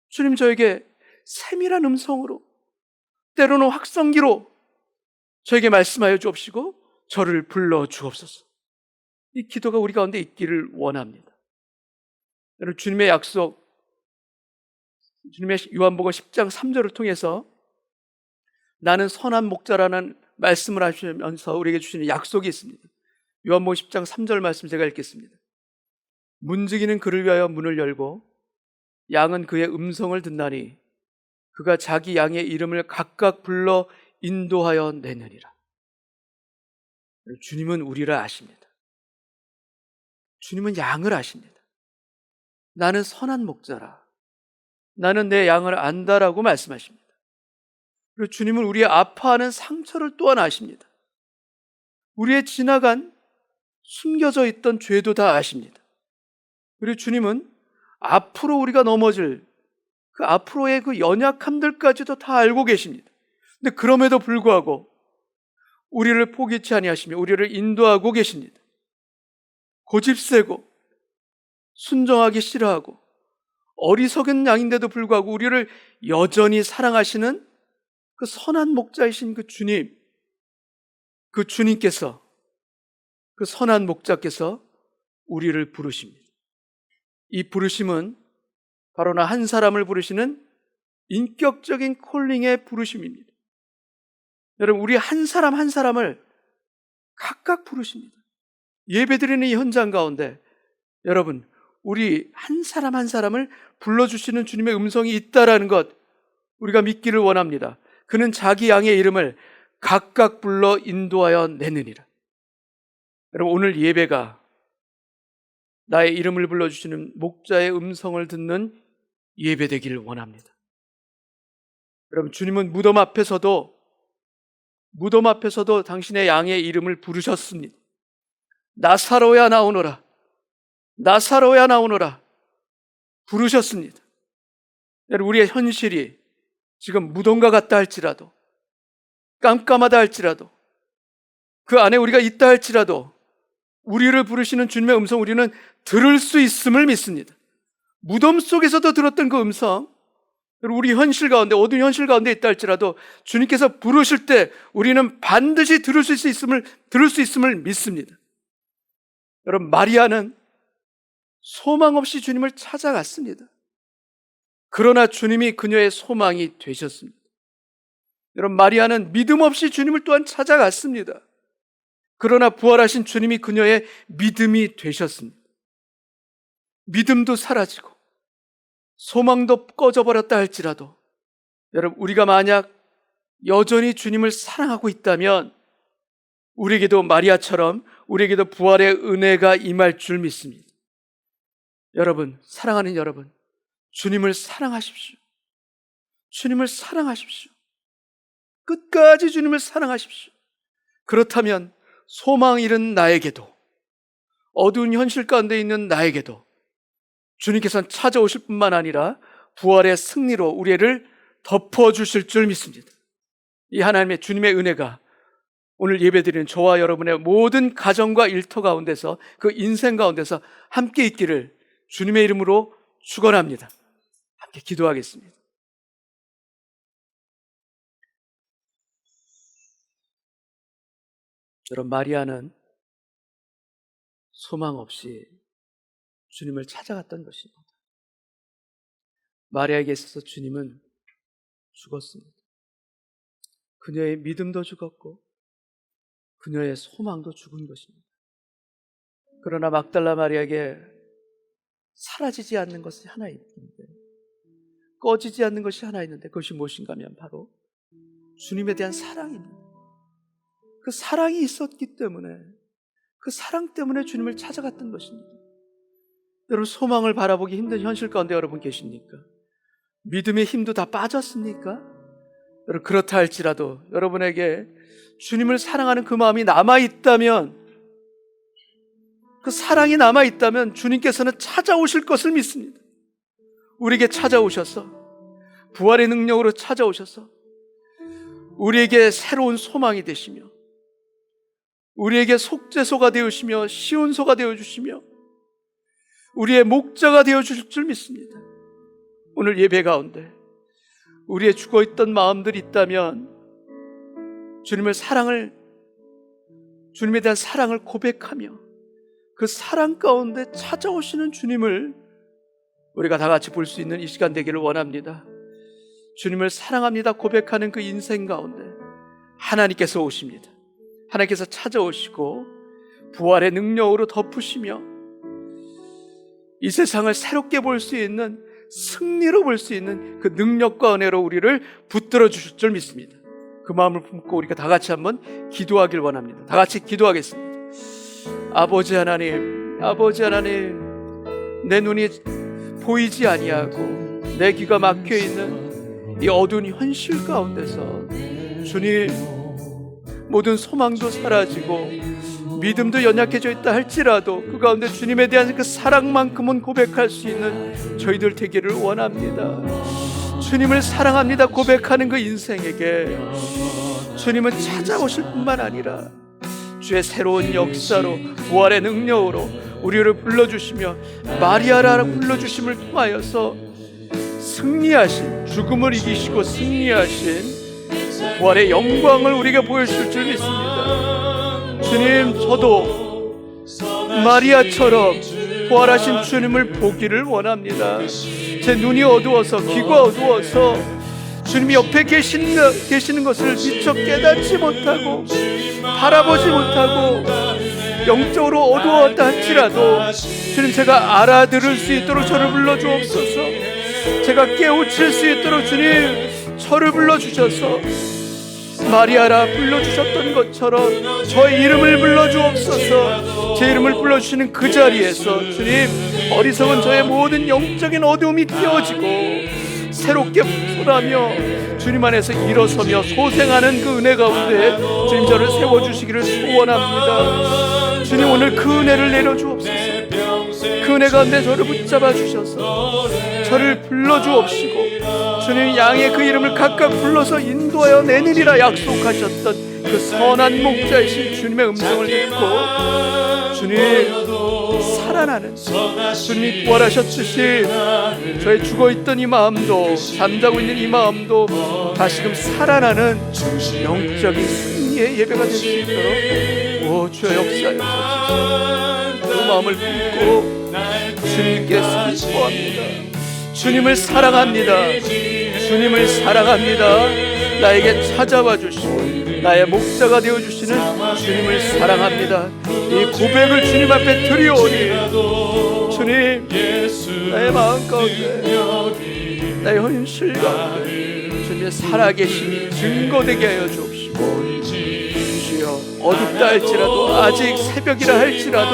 주님 저에게 세밀한 음성으로, 때로는 확성기로 저에게 말씀하여 주옵시고 저를 불러 주옵소서. 이 기도가 우리 가운데 있기를 원합니다. 여러분, 주님의 약속, 주님의 요한복음 10장 3절을 통해서 나는 선한 목자라는 말씀을 하시면서 우리에게 주시는 약속이 있습니다. 요한복음 10장 3절 말씀 제가 읽겠습니다. 문지기는 그를 위하여 문을 열고 양은 그의 음성을 듣나니 그가 자기 양의 이름을 각각 불러 인도하여 내느니라. 주님은 우리를 아십니다. 주님은 양을 아십니다. 나는 선한 목자라. 나는 내 양을 안다라고 말씀하십니다. 그리고 주님은 우리의 아파하는 상처를 또한 아십니다. 우리의 지나간 숨겨져 있던 죄도 다 아십니다. 그리고 주님은 앞으로 우리가 넘어질 그 앞으로의 그 연약함들까지도 다 알고 계십니다. 근데 그럼에도 불구하고 우리를 포기치 아니하시며 우리를 인도하고 계십니다. 고집세고 순종하기 싫어하고 어리석은 양인데도 불구하고 우리를 여전히 사랑하시는 그 선한 목자이신 그 주님, 그 주님께서, 그 선한 목자께서 우리를 부르십니다. 이 부르심은 바로 나 한 사람을 부르시는 인격적인 콜링의 부르심입니다. 여러분, 우리 한 사람 한 사람을 각각 부르십니다. 예배드리는 이 현장 가운데 여러분, 우리 한 사람 한 사람을 불러주시는 주님의 음성이 있다라는 것 우리가 믿기를 원합니다. 그는 자기 양의 이름을 각각 불러 인도하여 내느니라. 여러분, 오늘 예배가 나의 이름을 불러주시는 목자의 음성을 듣는 예배되기를 원합니다. 여러분, 주님은 무덤 앞에서도 당신의 양의 이름을 부르셨습니다. 나사로야 나오너라, 나사로야 나오너라 부르셨습니다. 여러분, 우리의 현실이 지금 무덤과 같다 할지라도, 깜깜하다 할지라도, 그 안에 우리가 있다 할지라도 우리를 부르시는 주님의 음성 우리는 들을 수 있음을 믿습니다. 무덤 속에서도 들었던 그 음성, 우리 현실 가운데, 어두운 현실 가운데 있다 할지라도 주님께서 부르실 때 우리는 반드시 들을 수 있음을 믿습니다. 여러분, 마리아는 소망 없이 주님을 찾아갔습니다. 그러나 주님이 그녀의 소망이 되셨습니다. 여러분, 마리아는 믿음 없이 주님을 또한 찾아갔습니다. 그러나 부활하신 주님이 그녀의 믿음이 되셨습니다. 믿음도 사라지고 소망도 꺼져버렸다 할지라도 여러분, 우리가 만약 여전히 주님을 사랑하고 있다면 우리에게도 마리아처럼 우리에게도 부활의 은혜가 임할 줄 믿습니다. 여러분, 사랑하는 여러분, 주님을 사랑하십시오. 주님을 사랑하십시오. 끝까지 주님을 사랑하십시오. 그렇다면 소망 잃은 나에게도, 어두운 현실 가운데 있는 나에게도 주님께서는 찾아오실 뿐만 아니라 부활의 승리로 우리를 덮어주실 줄 믿습니다. 이 하나님의 주님의 은혜가 오늘 예배드리는 저와 여러분의 모든 가정과 일터 가운데서, 그 인생 가운데서 함께 있기를 주님의 이름으로 축원합니다. 함께 기도하겠습니다. 여러분, 마리아는 소망 없이 주님을 찾아갔던 것입니다. 마리아에게 있어서 주님은 죽었습니다. 그녀의 믿음도 죽었고 그녀의 소망도 죽은 것입니다. 그러나 막달라 마리아에게 사라지지 않는 것이 하나 있는데, 꺼지지 않는 것이 하나 있는데, 그것이 무엇인가 하면 바로 주님에 대한 사랑입니다. 그 사랑이 있었기 때문에, 그 사랑 때문에 주님을 찾아갔던 것입니다. 여러분, 소망을 바라보기 힘든 현실 가운데 여러분 계십니까? 믿음의 힘도 다 빠졌습니까? 여러분, 그렇다 할지라도 여러분에게 주님을 사랑하는 그 마음이 남아있다면, 그 사랑이 남아있다면 주님께서는 찾아오실 것을 믿습니다. 우리에게 찾아오셔서, 부활의 능력으로 찾아오셔서 우리에게 새로운 소망이 되시며, 우리에게 속죄소가 되어주시며 시온소가 되어주시며 우리의 목자가 되어주실 줄 믿습니다. 오늘 예배 가운데 우리의 죽어있던 마음들이 있다면 주님에 대한 사랑을 고백하며 그 사랑 가운데 찾아오시는 주님을 우리가 다 같이 볼 수 있는 이 시간 되기를 원합니다. 주님을 사랑합니다 고백하는 그 인생 가운데 하나님께서 오십니다. 하나님께서 찾아오시고 부활의 능력으로 덮으시며 이 세상을 새롭게 볼 수 있는, 승리로 볼 수 있는 그 능력과 은혜로 우리를 붙들어 주실 줄 믿습니다. 그 마음을 품고 우리가 다 같이 한번 기도하길 원합니다. 다 같이 기도하겠습니다. 아버지 하나님, 아버지 하나님, 내 눈이 보이지 아니하고 내 귀가 막혀 있는 이 어두운 현실 가운데서 주님, 모든 소망도 사라지고 믿음도 연약해져 있다 할지라도 그 가운데 주님에 대한 그 사랑만큼은 고백할 수 있는 저희들 되기를 원합니다. 주님을 사랑합니다 고백하는 그 인생에게 주님은 찾아오실 뿐만 아니라 주의 새로운 역사로, 부활의 능력으로 우리를 불러주시며 마리아라 불러주심을 통하여서 승리하신, 죽음을 이기시고 승리하신 부활의 영광을 우리가 보여줄 줄 믿습니다. 주님, 저도 마리아처럼 부활하신 주님을 보기를 원합니다. 제 눈이 어두워서, 귀가 어두워서 주님이 옆에 계시는 것을 미처 깨닫지 못하고 바라보지 못하고 영적으로 어두웠다 할지라도 주님, 제가 알아들을 수 있도록 저를 불러주옵소서. 제가 깨우칠 수 있도록 주님 저를 불러주셔서 마리아라 불러주셨던 것처럼 저의 이름을 불러주옵소서. 제 이름을 불러주시는 그 자리에서 주님, 어리석은 저의 모든 영적인 어두움이 띄어지고 새롭게 솟아나며 주님 안에서 일어서며 소생하는 그 은혜 가운데 주님 저를 세워주시기를 소원합니다. 주님, 오늘 그 은혜를 내려주옵소서. 그 은혜 가운데 저를 붙잡아 주셔서 저를 불러주옵시고 주님, 양의 그 이름을 각각 불러서 인도하여 내느리라 약속하셨던 그 선한 목자이신 주님의 음성을 듣고 주님, 살아나는, 주님이 부활하셨듯이 저의 죽어있던 이 마음도, 잠자고 있는 이 마음도 다시금 살아나는 영적인 승리의 예배가 될 수 있도록 오 주여 역사하옵소서. 그 마음을 품고 주님께 순종합니다. 주님을 사랑합니다. 주님을 사랑합니다. 나에게 찾아와 주시고 나의 목자가 되어주시는 주님을 사랑합니다. 이 고백을 주님 앞에 드리오니 주님, 나의 마음 가운데, 나의 현실 가운데 주님의 살아계심이 증거되게 하여 주옵시고 주여, 어둡다 할지라도, 아직 새벽이라 할지라도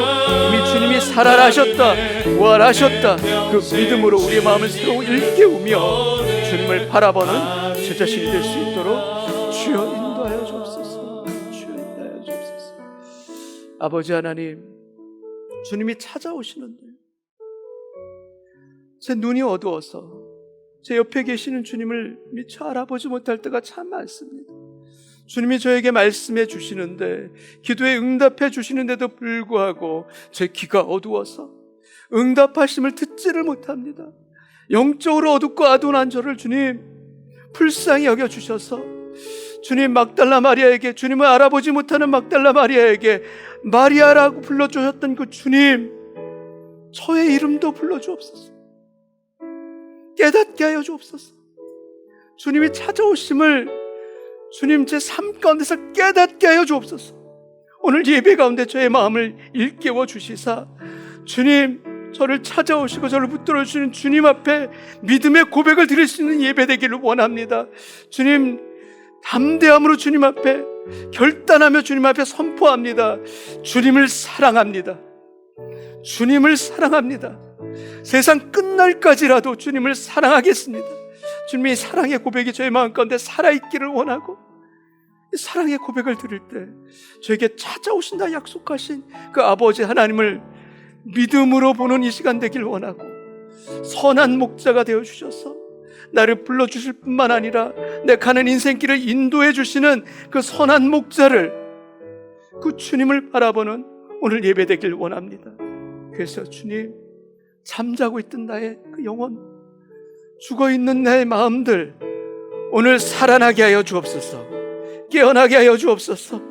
이미 주님이 살아나셨다, 부활하셨다, 그 믿음으로 우리의 마음을 새로 일깨우며 주님을 바라보는 제 자신이 될 수 있도록 주여 인도하여 주옵소서. 주여 인도하여 주옵소서. 아버지 하나님, 주님이 찾아오시는데 제 눈이 어두워서 제 옆에 계시는 주님을 미처 알아보지 못할 때가 참 많습니다. 주님이 저에게 말씀해 주시는데, 기도에 응답해 주시는데도 불구하고 제 귀가 어두워서 응답하심을 듣지를 못합니다. 영적으로 어둡고 아둔한 저를 주님 불쌍히 여겨주셔서 주님, 막달라 마리아에게, 주님을 알아보지 못하는 막달라 마리아에게 마리아라고 불러주셨던 그 주님, 저의 이름도 불러주옵소서. 깨닫게 하여 주옵소서. 주님이 찾아오심을 주님 제 삶 가운데서 깨닫게 하여 주옵소서. 오늘 예배 가운데 저의 마음을 일깨워 주시사 주님, 저를 찾아오시고 저를 붙들어 주시는 주님 앞에 믿음의 고백을 드릴 수 있는 예배 되기를 원합니다. 주님, 담대함으로 주님 앞에 결단하며 주님 앞에 선포합니다. 주님을 사랑합니다. 주님을 사랑합니다. 세상 끝날까지라도 주님을 사랑하겠습니다. 주님의 사랑의 고백이 저의 마음 가운데 살아있기를 원하고, 이 사랑의 고백을 드릴 때 저에게 찾아오신다 약속하신 그 아버지 하나님을 믿음으로 보는 이 시간 되길 원하고, 선한 목자가 되어주셔서 나를 불러주실 뿐만 아니라 내 가는 인생길을 인도해 주시는 그 선한 목자를, 그 주님을 바라보는 오늘 예배 되길 원합니다. 그래서 주님, 잠자고 있던 나의 그 영혼, 죽어있는 나의 마음들 오늘 살아나게 하여 주옵소서. 깨어나게 하여 주옵소서.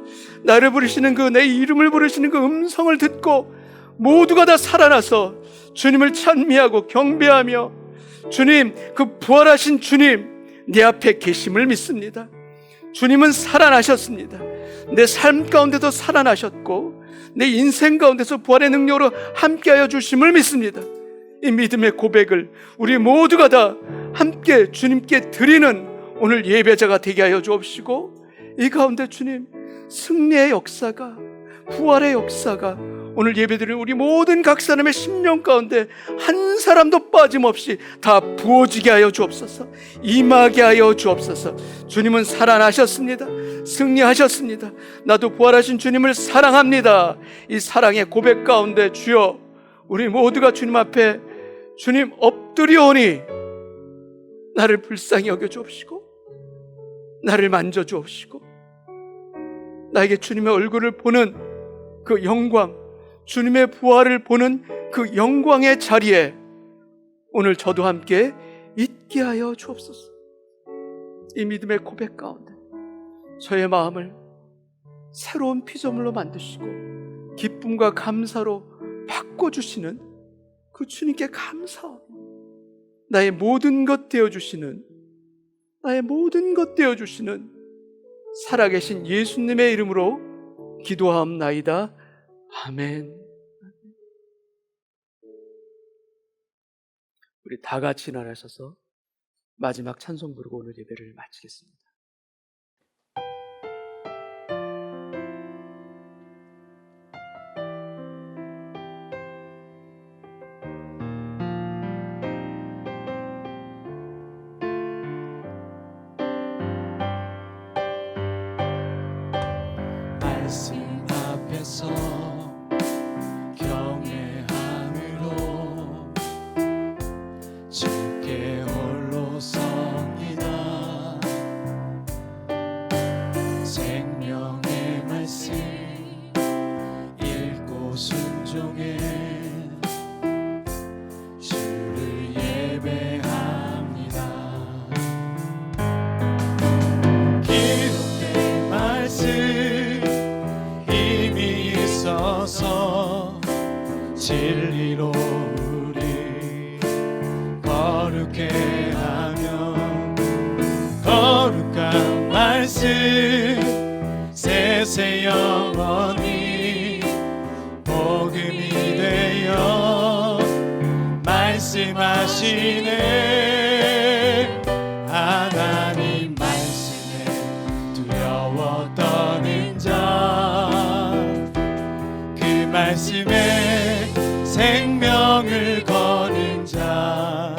나를 부르시는 그, 내 이름을 부르시는 그 음성을 듣고 모두가 다 살아나서 주님을 찬미하고 경배하며, 주님, 그 부활하신 주님 내 앞에 계심을 믿습니다. 주님은 살아나셨습니다. 내 삶 가운데도 살아나셨고 내 인생 가운데서 부활의 능력으로 함께하여 주심을 믿습니다. 이 믿음의 고백을 우리 모두가 다 함께 주님께 드리는 오늘 예배자가 되게 하여 주옵시고, 이 가운데 주님, 승리의 역사가, 부활의 역사가 오늘 예배드리는 우리 모든 각 사람의 심령 가운데 한 사람도 빠짐없이 다 부어지게 하여 주옵소서. 임하게 하여 주옵소서. 주님은 살아나셨습니다. 승리하셨습니다. 나도 부활하신 주님을 사랑합니다. 이 사랑의 고백 가운데 주여, 우리 모두가 주님 앞에 주님 엎드리오니 나를 불쌍히 여겨 주옵시고, 나를 만져 주옵시고, 나에게 주님의 얼굴을 보는 그 영광, 주님의 부활을 보는 그 영광의 자리에 오늘 저도 함께 있게 하여 주옵소서. 이 믿음의 고백 가운데 저의 마음을 새로운 피조물로 만드시고 기쁨과 감사로 바꿔주시는 그 주님께 감사하며, 나의 모든 것 되어주시는, 나의 모든 것 되어주시는 살아계신 예수님의 이름으로 기도하옵나이다. 아멘. 우리 다 같이 일어나셔서 마지막 찬송 부르고 오늘 예배를 마치겠습니다. 말씀 앞에서 경외함으로 주께 홀로 섭니다. 생명의 말씀 읽고 순종해 주를 예배합니다. 기록된 말씀 있어서 진리로 우리 거룩해 하며, 거룩한 말씀 세세 영원히 복음이 되어 말씀하시네. 하나님 말씀에 두려워 떠는 자, 말씀에 생명을 거는 자,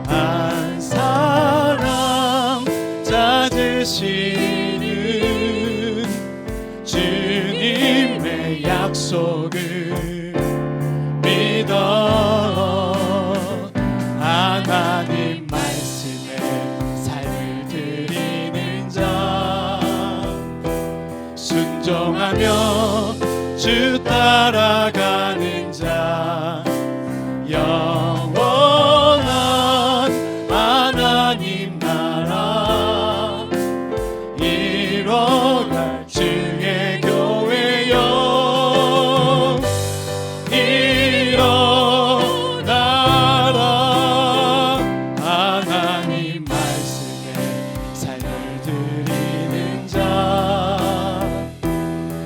한 사람 찾으시는 주님의 약속을 믿어 하나님 말씀에 삶을 드리는 자, 순종하며 주 따라가는 자, 영원한 하나님 나라 이뤄갈 주의 교회여 일어나라. 하나님 말씀에 삶을 드리는 자,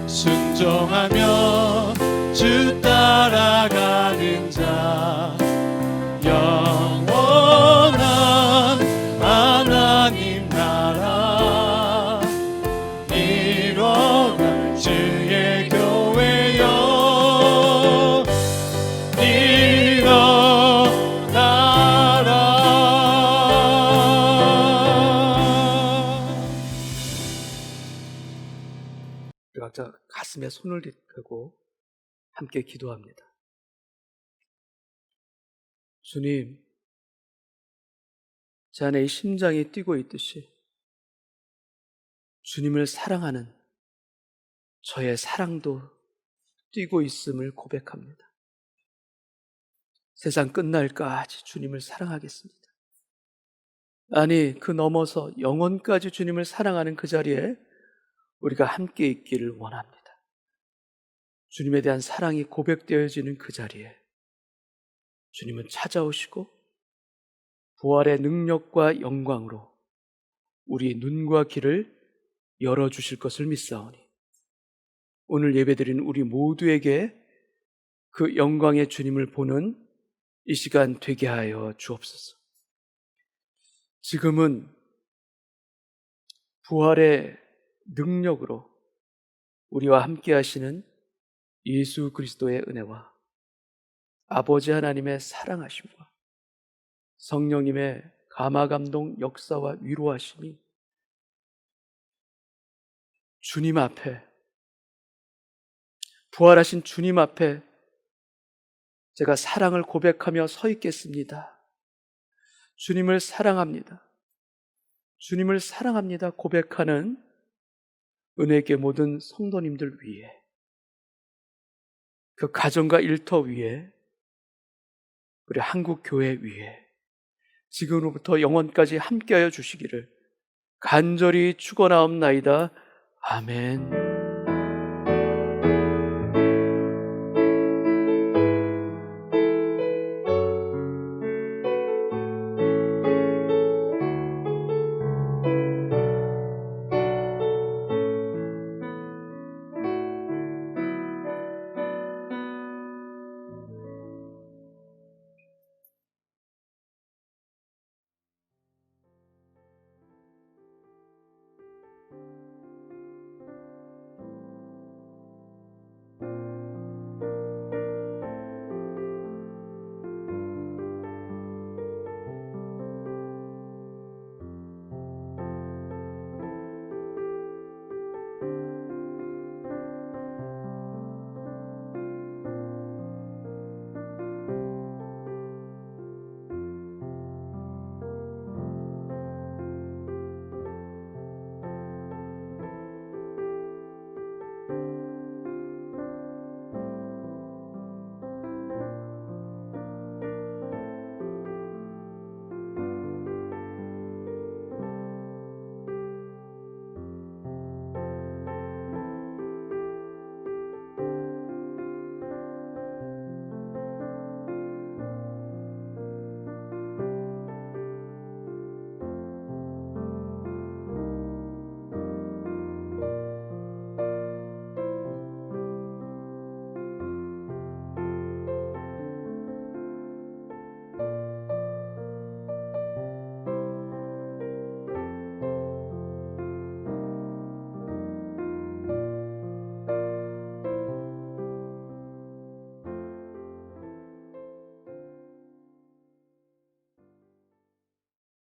순종하며 주 따라가는 자, 영원한 하나님 나라 이뤄갈 주의 교회여 일어나라. 가슴에 손을 대고 함께 기도합니다. 주님, 제 안에 이 심장이 뛰고 있듯이 주님을 사랑하는 저의 사랑도 뛰고 있음을 고백합니다. 세상 끝날까지 주님을 사랑하겠습니다. 아니, 그 넘어서 영원까지 주님을 사랑하는 그 자리에 우리가 함께 있기를 원합니다. 주님에 대한 사랑이 고백되어지는 그 자리에 주님은 찾아오시고 부활의 능력과 영광으로 우리 눈과 귀를 열어주실 것을 믿사오니 오늘 예배드리는 우리 모두에게 그 영광의 주님을 보는 이 시간 되게 하여 주옵소서. 지금은 부활의 능력으로 우리와 함께 하시는 예수 그리스도의 은혜와 아버지 하나님의 사랑하심과 성령님의 감화감동 역사와 위로하심이 주님 앞에, 부활하신 주님 앞에 제가 사랑을 고백하며 서 있겠습니다. 주님을 사랑합니다. 주님을 사랑합니다. 고백하는 은혜계 모든 성도님들 위해, 그 가정과 일터 위에, 우리 한국교회 위에 지금으로부터 영원까지 함께하여 주시기를 간절히 축원하옵나이다. 아멘.